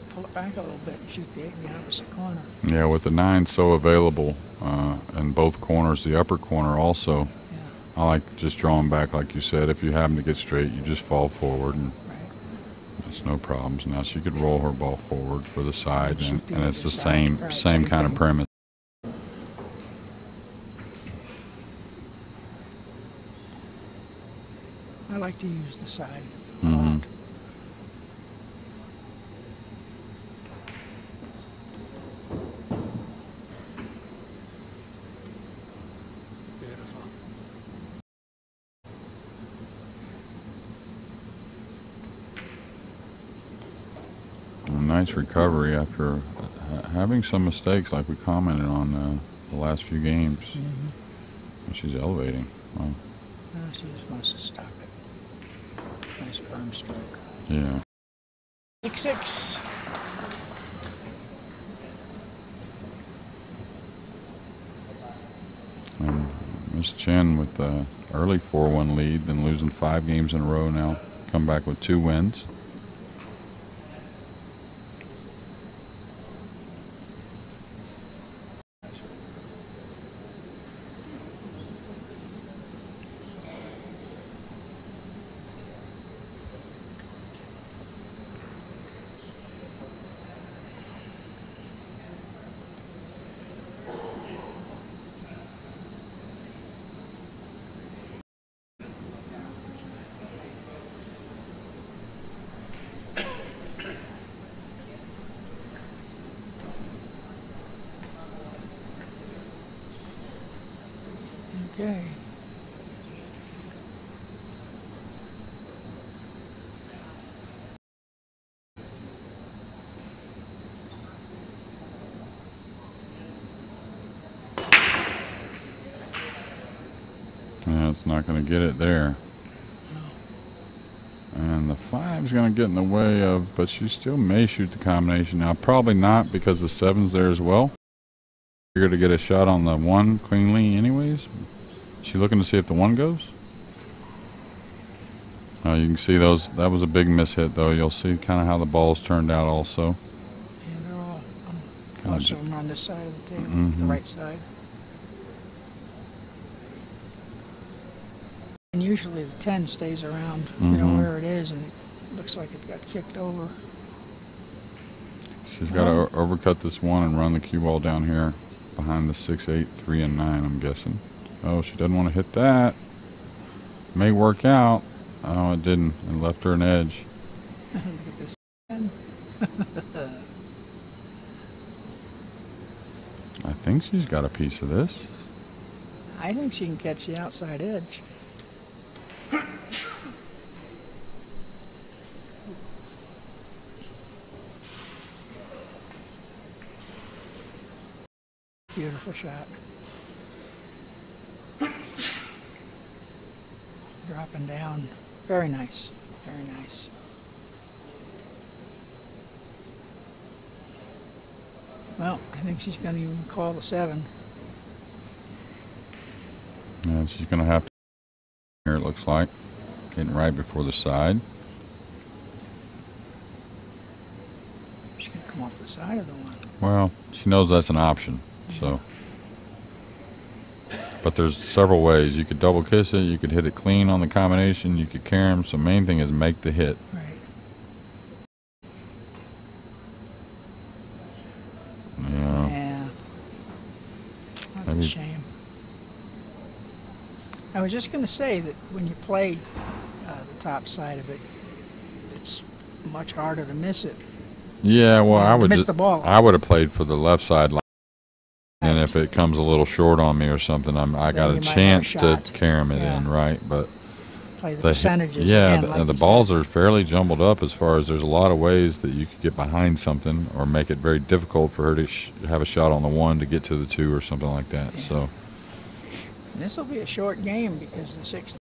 Pull it back a little bit and shoot the 8 in the opposite corner. Yeah, with the 9 so available in both corners, the upper corner also. Yeah. I like just drawing back, like you said. If you happen to get straight, you just fall forward and. It's no problems. Now she could roll her ball forward for the side, and it's the same kind of premise. I like to use the side. Mm-hmm. Beautiful. nice recovery after having some mistakes like we commented on the last few games. Mm-hmm. She's elevating. Wow. She just wants to stop it. Nice firm stroke. Yeah. 6-6. And Miss Chen with the early 4-1 lead, then losing 5 games in a row now. Come back with 2 wins. Okay. Yeah, it's not going to get it there. And the 5's going to get in the way of, but she still may shoot the combination. Now, probably not because the 7's there as well. You're going to get a shot on the 1 cleanly anyways. She looking to see if the 1 goes? You can see those. That was a big miss hit, though. You'll see kind of how the balls turned out also. Yeah, they're all, Kinda most of them are on this side of the table, the Mhm. right side. And usually the 10 stays around, you know, Mhm. where it is, and it looks like it got kicked over. She's got to overcut this 1 and run the cue ball down here behind the 6, 8, 3, and 9, I'm guessing. Oh, she doesn't want to hit that. May work out. Oh, it didn't. It left her an edge. Look at this. I think she's got a piece of this. I think she can catch the outside edge. Beautiful shot. Dropping down. Very nice. Very nice. Well, I think she's going to even call the 7. Yeah, she's going to have to. Here it looks like. Getting right before the side. She's going to come off the side of the 1. Well, she knows that's an option. So, but there's several ways. You could double kiss it. You could hit it clean on the combination. You could carry them. So main thing is make the hit. Right. Yeah. Yeah. That's a Maybe- shame. I was just going to say that when you play the top side of it, it's much harder to miss it. Yeah. Well, I would miss just, the ball. I would have played for the left side line. And Right. if it comes a little short on me or something, I got Then a you might have a chance to shot. carry 'em it Yeah. in, right? But Play the the percentages. yeah, again, like the you balls said. are fairly jumbled up as far as there's a lot of ways that you could get behind something or make it very difficult for her to have a shot on the 1 to get to the 2 or something like that. Yeah. So, This will be a short game because the 16.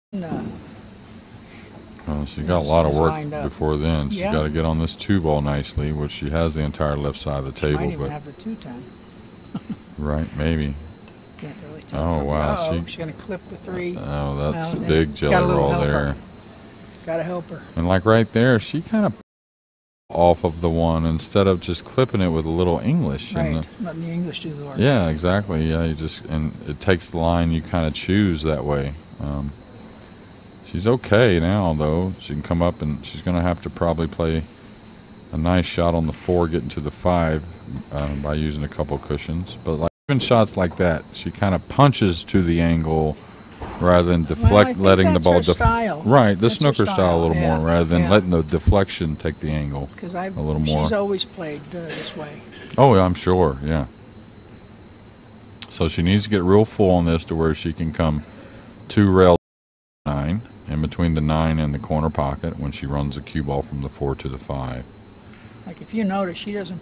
she's got a lot of It's work lined up. before then. She's Yeah. got to get on this 2 ball nicely, which she has the entire left side of the Might table. even But have the 2-10. right, maybe. Can't really tell. Oh, from- wow, Uh-oh, she- she's going to clip the 3. Oh, that's Well, big got a jelly little roll helper. there. Got to help her. And like right there, she kind of off of the 1 instead of just clipping it with a little English. And Right. Letting the English do the work. yeah, exactly. Yeah, you just and it takes the line you kind of choose that way. She's okay now though. She can come up and she's going to have to probably play a nice shot on the 4, getting to the 5 by using a couple cushions. But like even shots like that, she kind of punches to the angle rather than Well, I deflect, think letting the that's ball her style. right, the That's her snooker style a little yeah, more rather than yeah. letting the deflection take the angle. Because a little more. she's always played this way. Oh, yeah, I'm sure, yeah. So she needs to get real full on this to where she can come 2 rail 9 in between the 9 and the corner pocket when she runs the cue ball from the 4 to the 5. Like if you notice, she doesn't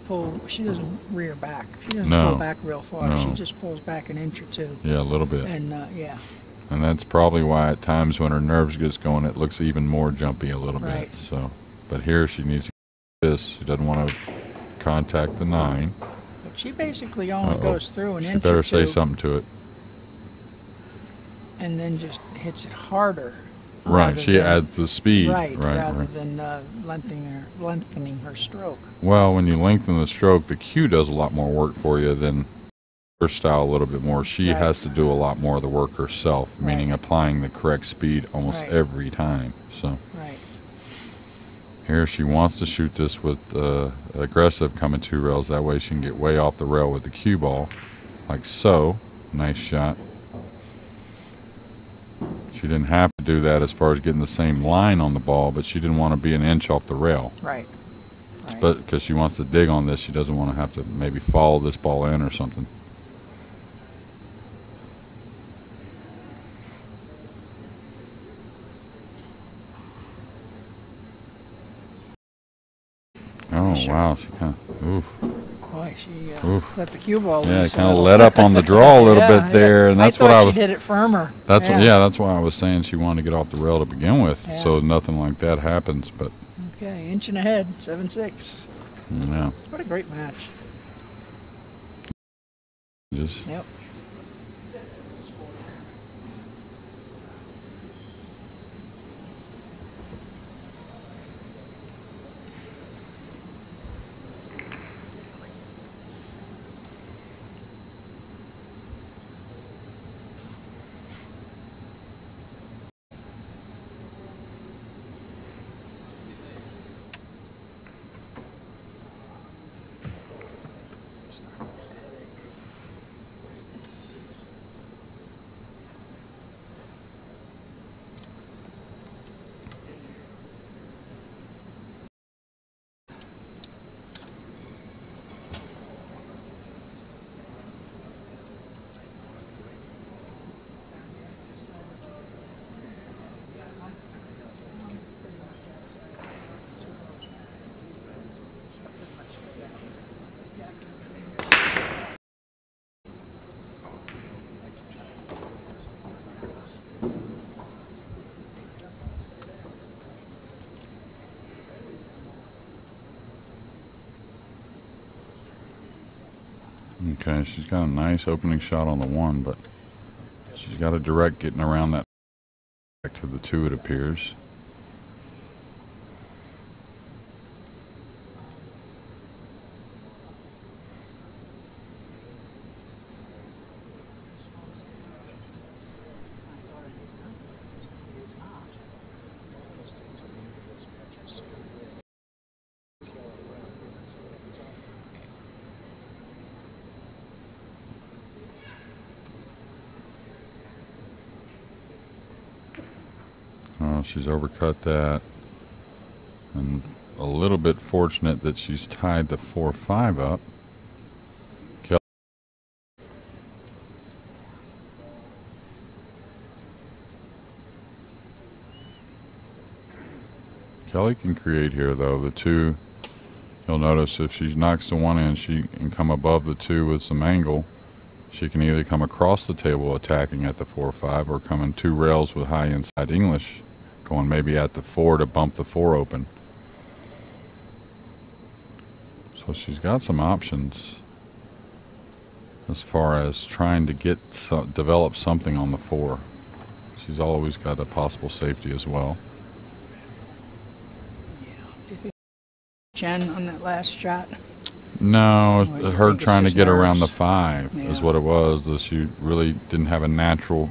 rear back. She doesn't No. pull back real far. No. She just pulls back an inch or two. Yeah, a little bit. And yeah. And that's probably why at times when her nerves gets going, it looks even more jumpy a little Right. bit. So, but here she needs to get this. She doesn't want to contact the 9. But she basically only Uh-oh. goes through an She inch better or two. say something to it. And then just hits it harder. Right. rather She than- adds the speed. Right, Right. rather Right. than lengthening her stroke. Well, when you lengthen the stroke, the cue does a lot more work for you than her style a little bit more. She Right. has to do a lot more of the work herself, meaning Right. applying the correct speed almost Right. every time. So Right. here she wants to shoot this with aggressive coming 2 rails. That way she can get way off the rail with the cue ball, like so. Nice shot. She didn't have to do that as far as getting the same line on the ball, but she didn't want to be an inch off the rail. Right. Right. But because she wants to dig on this, she doesn't want to have to maybe follow this ball in or something. Oh, Sure. wow. She kind of, oof. Boy, she Oof. let the cue ball Yeah, loose. kind of let up on the draw a little Yeah, bit there. And that's I what thought I was. she did it firmer. That's that's why I was saying she wanted to get off the rail to begin with, Yeah. so nothing like that happens. But Okay, inch and ahead, 7-6. yeah, What a great match. just Yep. okay. She's got a nice opening shot on the 1, but she's got a direct getting around that back to the 2. It appears. Oh, she's overcut that. And a little bit fortunate that she's tied the 4-5 up. Kelly can create here, though. The 2, you'll notice if she knocks the 1 in, she can come above the 2 with some angle. She can either come across the table attacking at the 4-5 or come in 2 rails with high inside English, going maybe at the 4 to bump the 4 open. So she's got some options as far as trying to develop something on the 4. She's always got a possible safety as well. Do you think Chen on that last shot? No, Or do you her think it's trying to just get around the nerves? 5 is Yeah. what it was. That she really didn't have a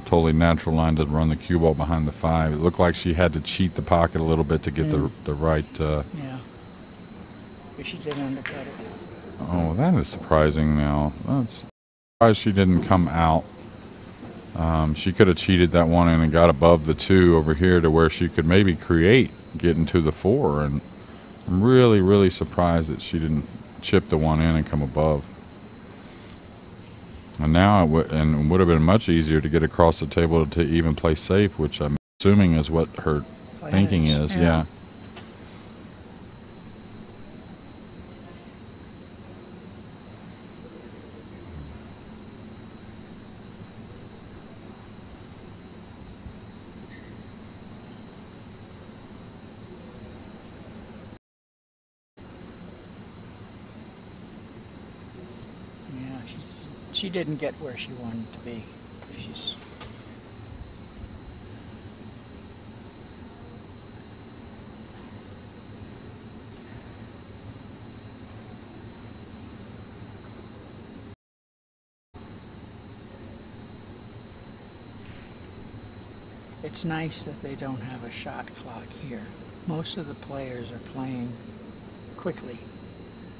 totally natural line to run the cue ball behind the 5. It looked like she had to cheat the pocket a little bit to get the right. Yeah. But she did undercut it. Oh, that is surprising now. That's surprised she didn't come out. She could have cheated that 1 in and got above the 2 over here to where she could maybe create getting to the 4. And I'm really, really surprised that she didn't chip the 1 in and come above. And now it would have been much easier to get across the table to even play safe, which I'm assuming is what her Plan thinking is, is. yeah. Yeah. she didn't get where she wanted to be. She's It's nice that they don't have a shot clock here. Most of the players are playing quickly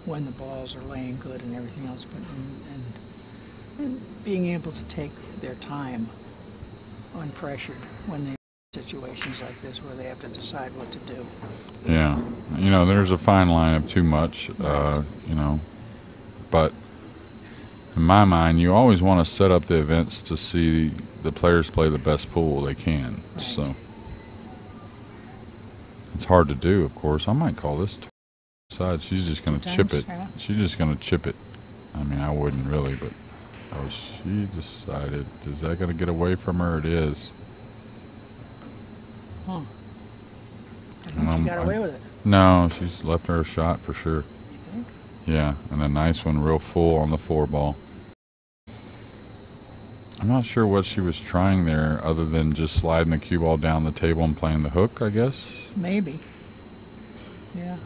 when the balls are laying good and everything else, but and being able to take their time unpressured when they're in situations like this where they have to decide what to do. Yeah, you know, there's a fine line of too much, you know, but in my mind, you always want to set up the events to see the players play the best pool they can. Right. So it's hard to do, of course. I might call this side. She's just going to chip it. Yeah. She's just going to chip it. I mean, I wouldn't really, but oh, she decided. Is that going to get away from her? It is. Huh. I think she got away with it. No, she's left her a shot for sure. You think? Yeah, and a nice one, real full on the 4-ball. I'm not sure what she was trying there other than just sliding the cue ball down the table and playing the hook, I guess. Maybe. Yeah.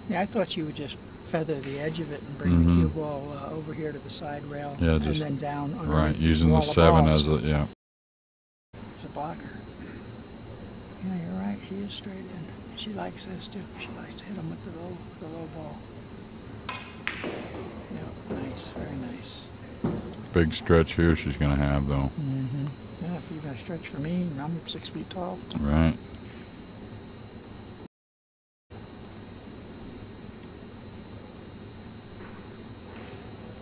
Yeah, I thought she would just feather the edge of it and bring the cue ball over here to the side rail, Yeah, and just then down under right, using wall the of 7 balls. as a, yeah. As a blocker. Yeah, you're right. She is straight in. She likes this too. She likes to hit them with the low ball. Yeah, nice, very nice. Big stretch here she's going to have, though. Mm-hmm. Yeah, it's even a stretch for me. I'm 6 feet tall. Right.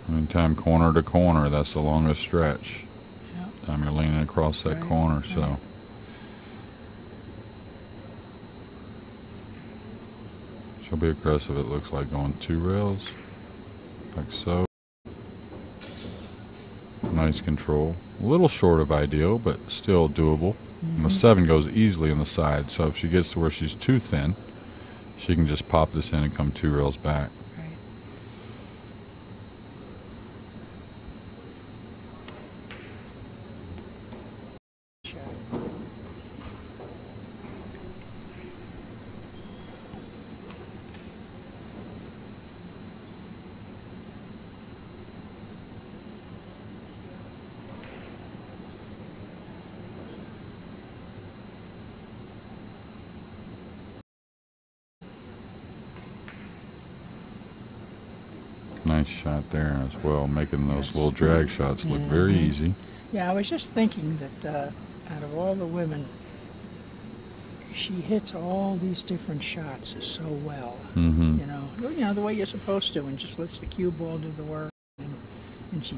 Anytime corner to corner, that's the longest stretch. Yeah. Time you're leaning across that Right, corner, right. so. She'll be aggressive, it looks like, going 2 rails, like so. Nice control. A little short of ideal, but still doable. And the 7 goes easily in the side, so if she gets to where she's too thin, she can just pop this in and come 2 rails back. Right. Shot. Nice shot there as well, making those Yes. little drag shots look very Mhm. easy. Yeah, I was just thinking that out of all the women, she hits all these different shots so well. Mm-hmm. You know the way you're supposed to, and just lets the cue ball do the work. And she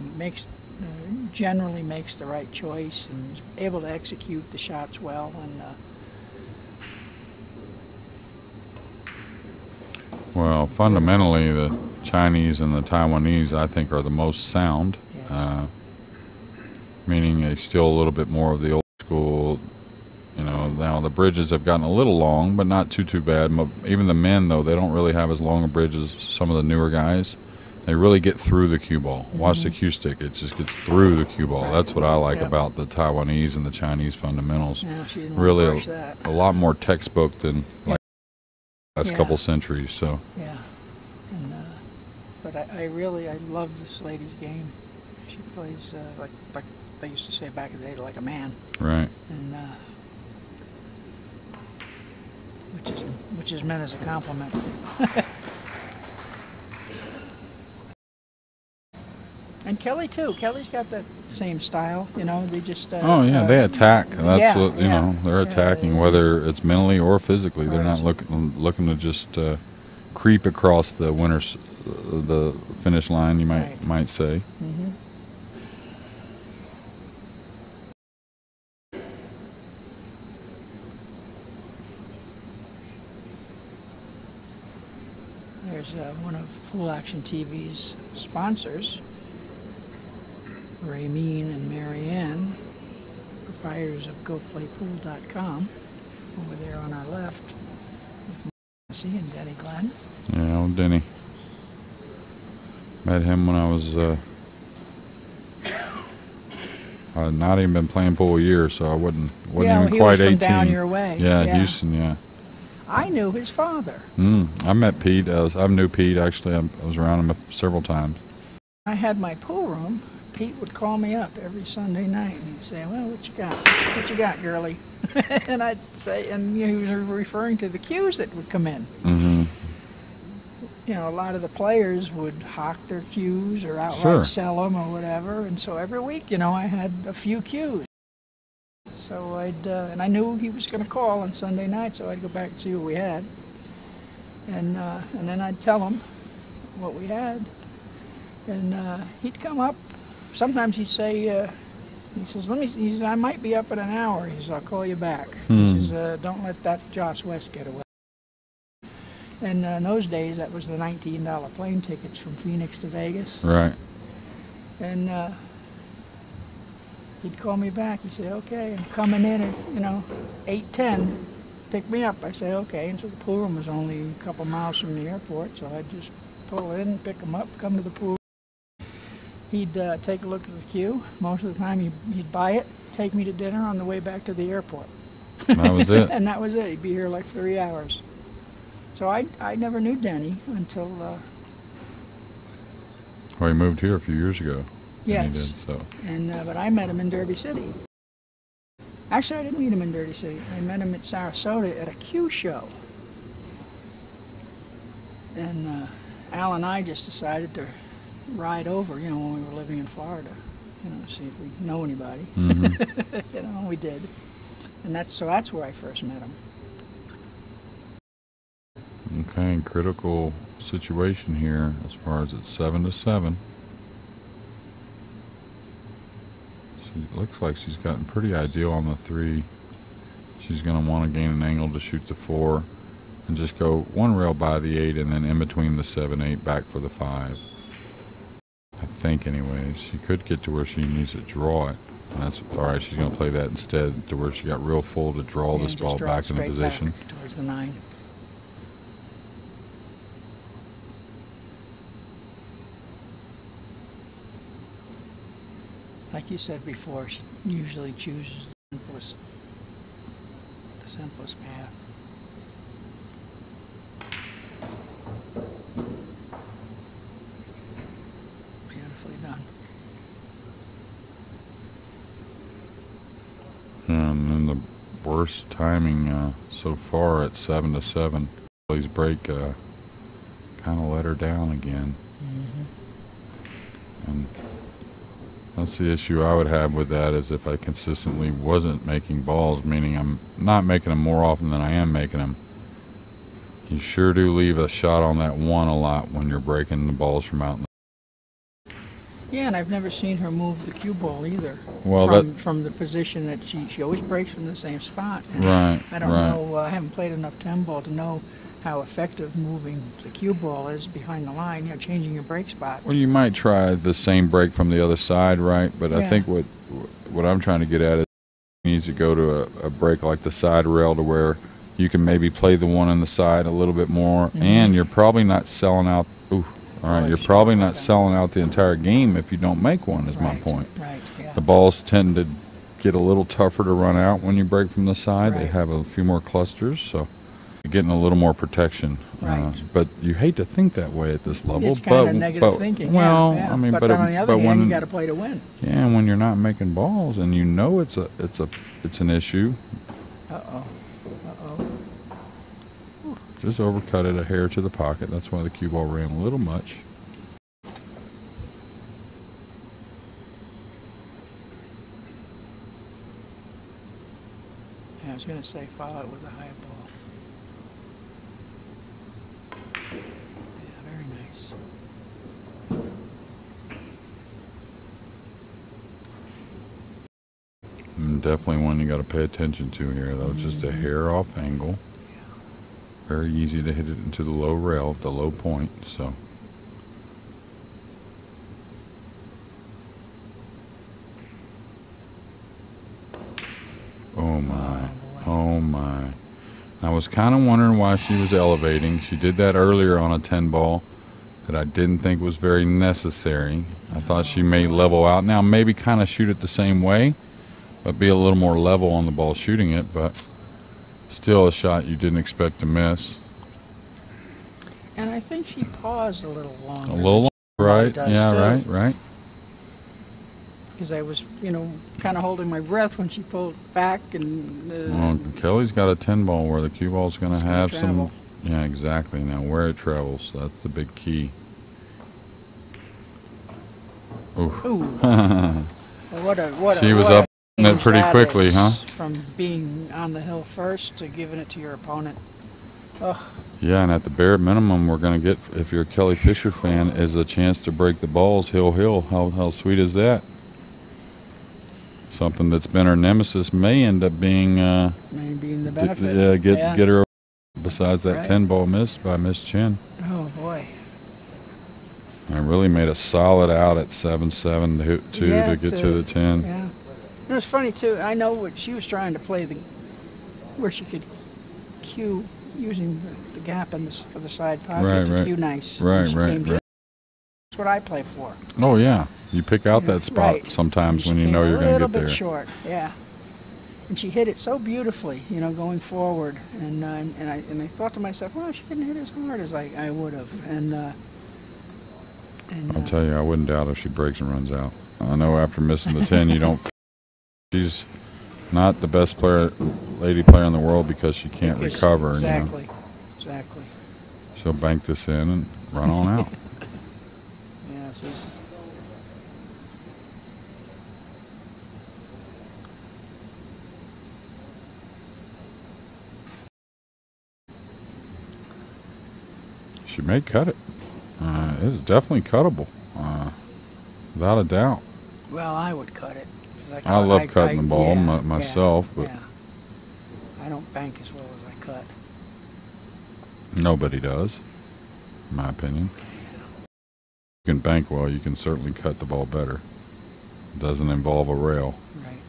generally makes the right choice and is able to execute the shots well. And Well, fundamentally, the Chinese and the Taiwanese, I think, are the most sound, yes. meaning they still a little bit more of the old school. You know, now the bridges have gotten a little long, but not too bad. Even the men, though, they don't really have as long a bridge as some of the newer guys. They really get through the cue ball. Watch the cue stick; it just gets through the cue ball. Right. That's what I like Yep. about the Taiwanese and the Chinese fundamentals. Yeah, she didn't Really, want to push that. a lot more textbook than like last Yeah. couple centuries. So. Yeah, and but I love this lady's game. She plays like they used to say back in the day, like a man, Right. and which is meant as a compliment. And Kelly too. Kelly's got that same style. You know, they just. Oh yeah, they attack. That's yeah, what you yeah. know. They're Yeah, attacking, yeah. whether it's mentally or physically. They're Right. not looking to just creep across the the finish line. You Right. might say. Mm-hmm. There's one of Pool Action TV's sponsors, Raymeen and Marianne, proprietors of GoPlayPool.com, over there on our left, with Nancy and Denny Glenn. Yeah, old Denny. Met him when I was I'd not even been playing pool a year, so I wasn't Yeah, even he quite was from 18. down your way. Yeah, Yeah. Houston. Yeah. I knew his father. I met Pete. I knew Pete actually. I was around him several times. I had my pool room. Pete would call me up every Sunday night, and he'd say, "Well, what you got? What you got, girlie?" And I'd say, and he was referring to the cues that would come in. Mm-hmm. You know, a lot of the players would hawk their cues or outright Sure. sell them or whatever, and so every week, you know, I had a few cues. So and I knew he was going to call on Sunday night, so I'd go back and see what we had, and then I'd tell him what we had, and he'd come up. Sometimes he'd say, he says, he says, "I might be up in an hour." He says, "I'll call you back." He says, "Don't let that Joss West get away." And in those days, that was the $19 plane tickets from Phoenix to Vegas. Right. And he'd call me back. He'd say, "Okay, I'm coming in at 8:10. Pick me up." I say, "Okay." And so the pool room was only a couple miles from the airport, so I'd just pull in, pick him up, come to the pool. He'd take a look at the cue. Most of the time, he'd buy it, take me to dinner on the way back to the airport. That was it. And that was it. He'd be here like 3 hours. So I never knew Denny until Well, he moved here a few years ago. yes. He did, so. And but I met him in Derby City. Actually, I didn't meet him in Derby City. I met him at Sarasota at a cue show. And Al and I just decided to ride over, when we were living in Florida, see if we know anybody. Mm-hmm. We did. And that's where I first met him. Okay, critical situation here as far as it's 7-7. She looks like she's gotten pretty ideal on the 3. She's going to want to gain an angle to shoot the 4 and just go one rail by the 8 and then in between the 7-8 back for the 5. I think anyways. She could get to where she needs to draw it. And that's all right. She's going to play that instead to where she got real full to draw this ball back into position. Back towards the 9. Like you said before, she usually chooses the simplest path. Beautifully done. And then the worst timing so far at 7-7. Please break kind of let her down again. Mm-hmm. And that's the issue I would have with that, is if I consistently wasn't making balls, meaning I'm not making them more often than I am making them. You sure do leave a shot on that 1 a lot when you're breaking the balls from out in the... Yeah, and I've never seen her move the cue ball either. Well, from the position that she always breaks from the same spot. And Right, I don't right. know. I haven't played enough 10 ball to know how effective moving the cue ball is behind the line. Changing your break spot. Well, you might try the same break from the other side, right? But I Yeah. think what I'm trying to get at is you need to go to a break like the side rail to where you can maybe play the 1 on the side a little bit more, and you're probably not selling out. Ooh, all right, you're probably not selling out the entire game if you don't make one. Is my point. Right. Yeah. The balls tend to get a little tougher to run out when you break from the side. They Right. have a few more clusters, so you're getting a little more protection. Right. But you hate to think that way at this level. It's kind of negative thinking. Well, yeah. I mean, but on the other hand, when you got to play to win. yeah, when you're not making balls and you know it's an issue, Uh-oh. just overcut it a hair to the pocket. That's why the cue ball ran a little much. Yeah, I was going to say follow it with a high ball. Yeah, very nice. And definitely one you got to pay attention to here, though. Just a hair off angle. Very easy to hit it into the low rail, the low point. So. Oh my. Oh my. I was kind of wondering why she was elevating. She did that earlier on a 10 ball, that I didn't think was very necessary. I thought she may level out. Now, maybe kind of shoot it the same way, but be a little more level on the ball shooting it, but still a shot you didn't expect to miss. And I think she paused a little longer. A little longer, right? Yeah, too. right. Because I was, you know, kind of holding my breath when she pulled back and... Well, Kelly's got a 10 ball where the cue ball's going to have travel. some... Yeah, exactly. Now, where it travels, that's the big key. Oof. Ooh. Well, what She was up in it change pretty that quickly, is huh? From being on the hill first to giving it to your opponent. Ugh. Yeah, and at the bare minimum, we're going to get, if you're a Kelly Fisher fan, is a chance to break the balls hill. How sweet is that? Something that's been her nemesis may end up being... Maybe in the benefit. Get her besides that Right. 10 ball missed by Miss Chen. Oh, boy. I really made a solid out at 7-7 to get to the 10. Yeah. It was funny, too. I know what she was trying to play, where she could cue using the gap for the side pocket to cue nice. Right. That's what I play for. Oh, yeah. You pick out that spot Right. sometimes She when you came know you're going to a little get there. bit short, yeah. And she hit it so beautifully, you know, going forward. And I thought to myself, well, she didn't hit as hard as I would have. I'll tell you, I wouldn't doubt if she breaks and runs out. I know after missing the 10, you don't. She's not the best lady player in the world because she can't recover. Exactly. You know? Exactly. She'll bank this in and run on out. Yeah. So She may cut it. It is definitely cuttable, without a doubt. well, I would cut it. I love cutting the ball myself, but I don't bank as well as I cut. nobody does, in my opinion. You can bank well, you can certainly cut the ball better. It doesn't involve a rail. Right.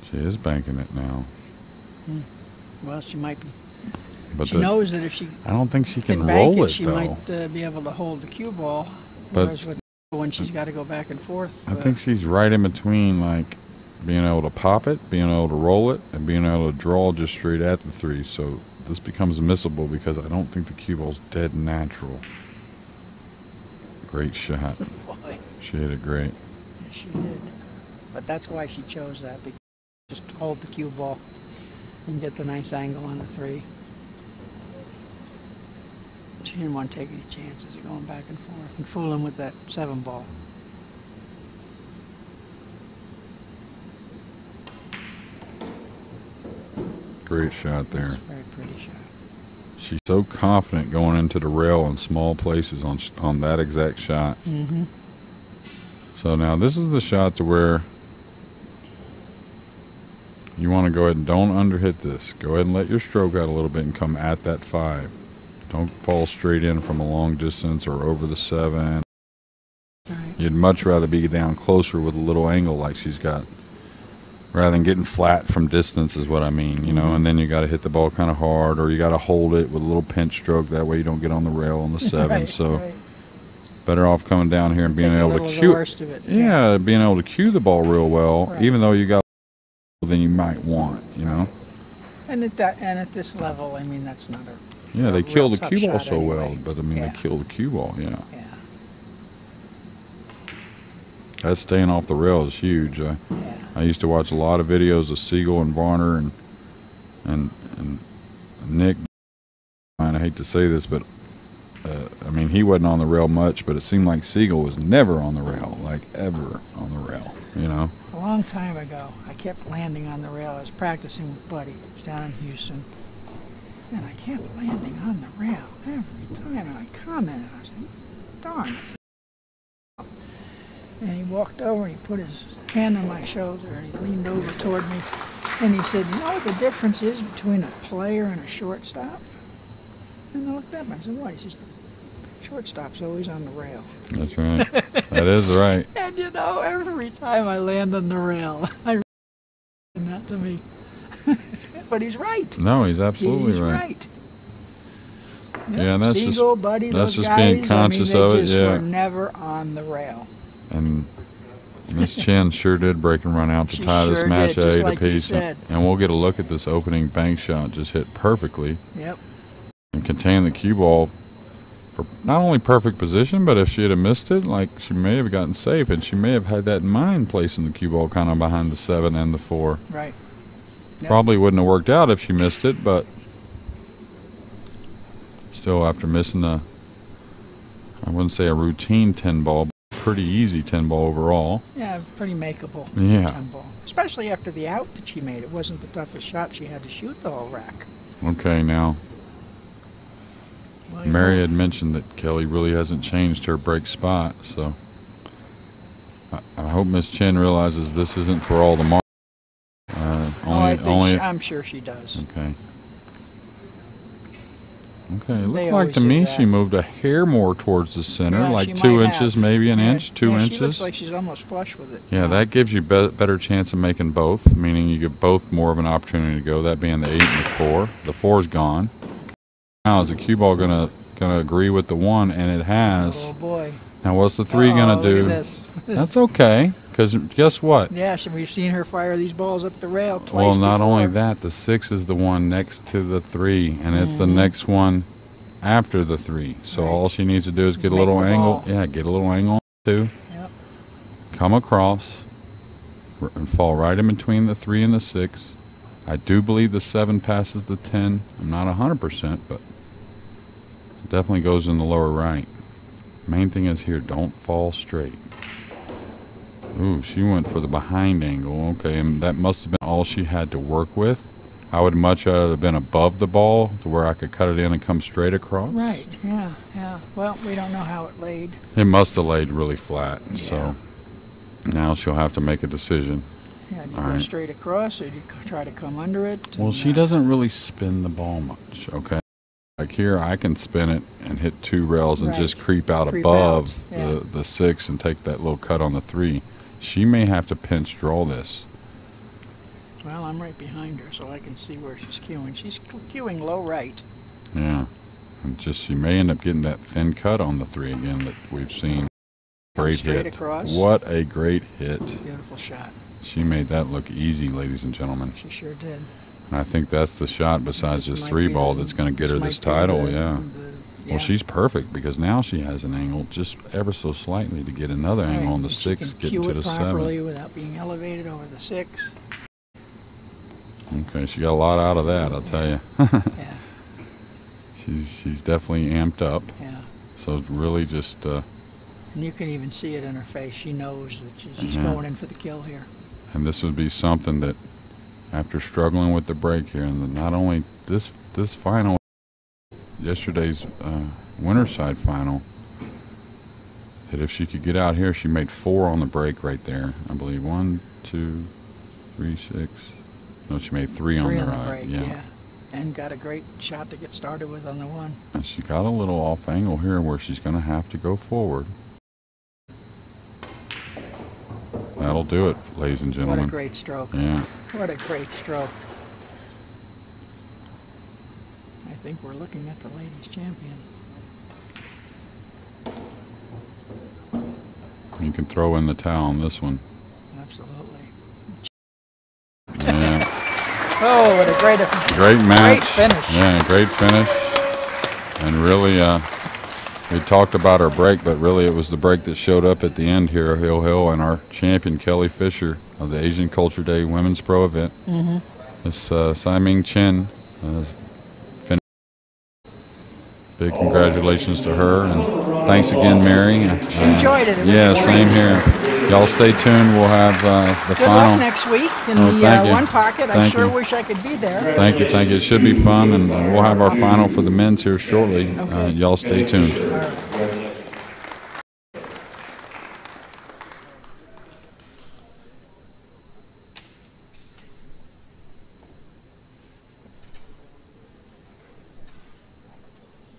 She is banking it now. Well, she might be. But She knows that if she I don't think she can bank roll it, she though. might be able to hold the cue ball. But- Whereas when she's got to go back and forth. I think she's right in between, like, being able to pop it, being able to roll it, and being able to draw just straight at the 3. So this becomes missable because I don't think the cue ball's dead natural. Great shot. Boy, She hit it great. yes, she did. But that's why she chose that, because just hold the cue ball and get the nice angle on the 3. She didn't want to take any chances of going back and forth and fooling with that 7 ball. Great shot there. It's a very pretty shot. She's so confident going into the rail in small places on that exact shot. Mm-hmm. So now this is the shot to where you want to go ahead and don't underhit this. Go ahead and let your stroke out a little bit and come at that 5. Don't fall straight in from a long distance or over the 7. Right. You'd much rather be down closer with a little angle like she's got, rather than getting flat from distance is what I mean, you know, and then you got to hit the ball kind of hard, or you got to hold it with a little pinch stroke. That way you don't get on the rail on the 7. Right, so right. better off coming down here and being Take a able little to of the cue worst of it. Yeah, being able to cue the ball real well, Right. even though you got than you might want, you know. And at this level, I mean, that's not a Yeah, they real kill the tough cue ball shot so well, anyway. but I mean Yeah. they kill the cue ball. Yeah, yeah. that staying off the rail is huge. Yeah. I used to watch a lot of videos of Siegel and Varner and Nick. And I hate to say this, but I mean he wasn't on the rail much, but it seemed like Siegel was never on the rail, like ever on the rail. You know. A long time ago, I kept landing on the rail. I was practicing with Buddy. He was down in Houston. And I kept landing on the rail every time. And I commented. I said, darn. I said, and he walked over and he put his hand on my shoulder and he leaned over toward me. And he said, you know what the difference is between a player and a shortstop? And I looked up and I said, what? He says, the shortstop's always on the rail. That's right. That is right. And you know, every time I land on the rail, I that to me. but he's right. No, he's absolutely He's right. right. Yep. Yeah, and that's Siegel, just Buddy, that's those just guys, being conscious I mean, of they it. just Yeah, were never on the rail. and Miss Chen sure did break and run out to She tie this sure match did, at just 8 like you apiece. said. And we'll get a look at this opening bank shot, just hit perfectly Yep. and contain the cue ball for not only perfect position, but if she had missed it, like she may have gotten safe, and she may have had that in mind, placing the cue ball kind of behind the 7 and the 4. Right. Yep. Probably wouldn't have worked out if she missed it, but still, after missing I wouldn't say a routine 10 ball, but pretty easy 10 ball overall. Yeah, pretty makeable. Yeah. 10 ball. Especially after the out that she made. It wasn't the toughest shot. She had to shoot the whole rack. Okay, now Well, you Mary know, had mentioned that Kelly really hasn't changed her break spot, so I hope Miss Chen realizes this isn't for all the marks. I'm sure she does. Okay. Okay, it They looked like always to do me that. she moved a hair more towards the center, Yeah, like she 2 might inches, have. maybe an Yeah, inch, 2 yeah, inches. She looks like she's almost flush with it. Yeah, that gives you better chance of making both, meaning you get both more of an opportunity to go, that being the 8 and the 4. The 4's gone. Now, is the cue ball gonna agree with the 1? And it has. Oh, boy. Now, what's the 3 gonna Look do? at this. That's okay, because guess what? Yeah, we've seen her fire these balls up the rail twice Well, not before. only that, the 6 is the one next to the 3, and it's the next one after the 3. So Right. all she needs to do is get a Make little the angle. ball. Yeah, get a little angle on 2. Yep. Come across and fall right in between the 3 and the 6. I do believe the 7 passes the 10. I'm not 100%, but it definitely goes in the lower right. Main thing is here, don't fall straight. Ooh, she went for the behind angle. Okay, and that must have been all she had to work with. I would much rather have been above the ball to where I could cut it in and come straight across. Right, yeah, yeah. Well, we don't know how it laid. It must have laid really flat, Yeah. so now she'll have to make a decision. Yeah, do you All go right. straight across, or do you try to come under it? Well, and, she doesn't really spin the ball much, okay? Like here, I can spin it and hit 2 rails and just Right. creep out Creep above out, yeah. the 6 and take that little cut on the 3. She may have to pinch draw this. Well, I'm right behind her, so I can see where she's cueing. She's cueing low right. Yeah, and just she may end up getting that thin cut on the 3 again that we've seen. Great straight hit. across. What a great hit. Beautiful shot. She made that look easy, ladies and gentlemen. She sure did. And I think that's the shot besides this might 3 be ball the- that's going to get her might this be title, the- yeah. yeah. Well, she's perfect because now she has an angle just ever so slightly to get another Right, angle on the and 6, she can getting cue to it the properly 7. without being elevated over the 6. Okay, she got a lot out of that, I'll tell you. Yeah, She's definitely amped up. yeah. So it's really just, And you can even see it in her face. She knows that she's Yeah. going in for the kill here. and this would be something that after struggling with the break here, and not only this final, yesterday's Winterside final, that if she could get out here, she made 4 on the break right there. I believe 1, 2, 3, 6. No, she made 3 on Three the on the right. break, yeah. And got a great shot to get started with on the 1. And she got a little off angle here where she's going to have to go forward. That'll do it, ladies and What gentlemen. a great stroke. Yeah. What a great stroke. I think we're looking at the ladies' champion. You can throw in the towel on this one. Absolutely. Yeah. Oh, what a great Great match. Great finish. Yeah, great finish. And really, we talked about our break, but really it was the break that showed up at the end here, Hill, and our champion, Kelly Fisher, of the Asian Culture Day Women's Pro event. Mm-hmm. This Siming Chen finished. Big congratulations to her, and thanks again, Mary. Enjoyed it. It was Yeah, great. same here. Y'all stay tuned. We'll have the Good final. luck next week in Oh, the thank you. one pocket. I Thank sure you. wish I could be there. Thank you. It should be fun, and we'll have our final for the men's here shortly. Okay. Y'all stay tuned.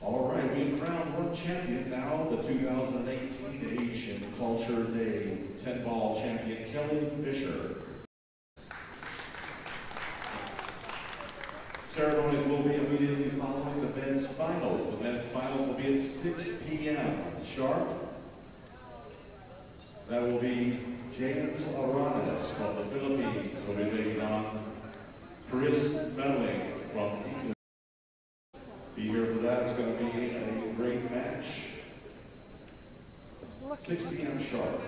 All right, being crowned world champion now, the 2018 Asian Culture Day 10-ball champion, Kelly Fisher. Ceremonies will be immediately following the men's finals. The men's finals will be at 6 p.m. sharp. That will be James Aranes from the Philippines will be taking on Chris Melling from England. Be here for that. It's going to be a great match. 6 p.m. sharp.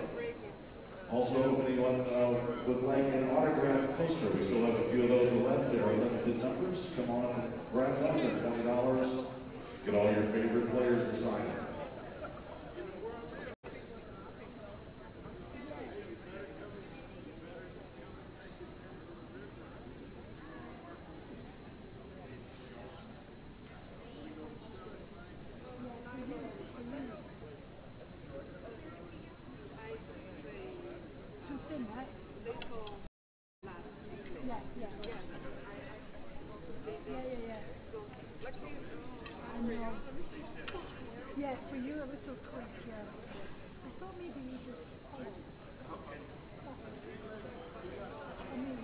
Also opening up with like an autographed poster. We still have a few of those left. There are limited numbers. Come on and grab one. They're $20. Get all your favorite players to sign it. Too thin, right? Little last English. Yeah. Yes, I want to say this. Yeah. So luckily, I know. Yeah, for you a little quick, yeah. I thought maybe you just followed. I mean,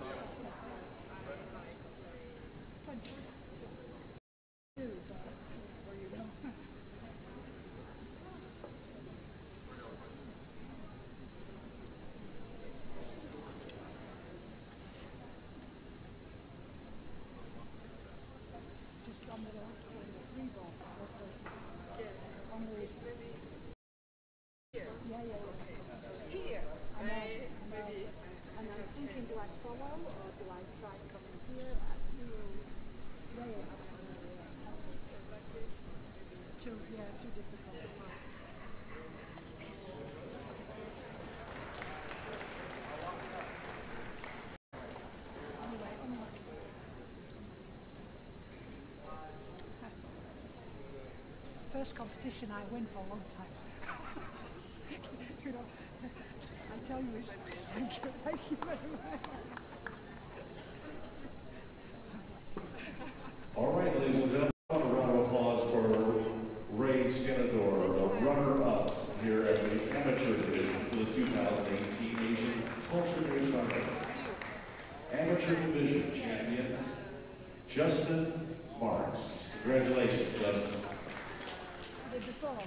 just on the last one, the free ball, was the, yes, on the, maybe here. yeah. Here, maybe. And I'm thinking, do I follow or do I try coming here? Yeah. Like this. Too difficult. First competition I win for a long time. You know, I tell you, thank you very much. All right, ladies and gentlemen, a round of applause for Ray Skinador, the runner-up here at the amateur division for the 2018 Asian Culture Day Tournament. Amateur division champion, Justin Marks. Congratulations, Justin. Before.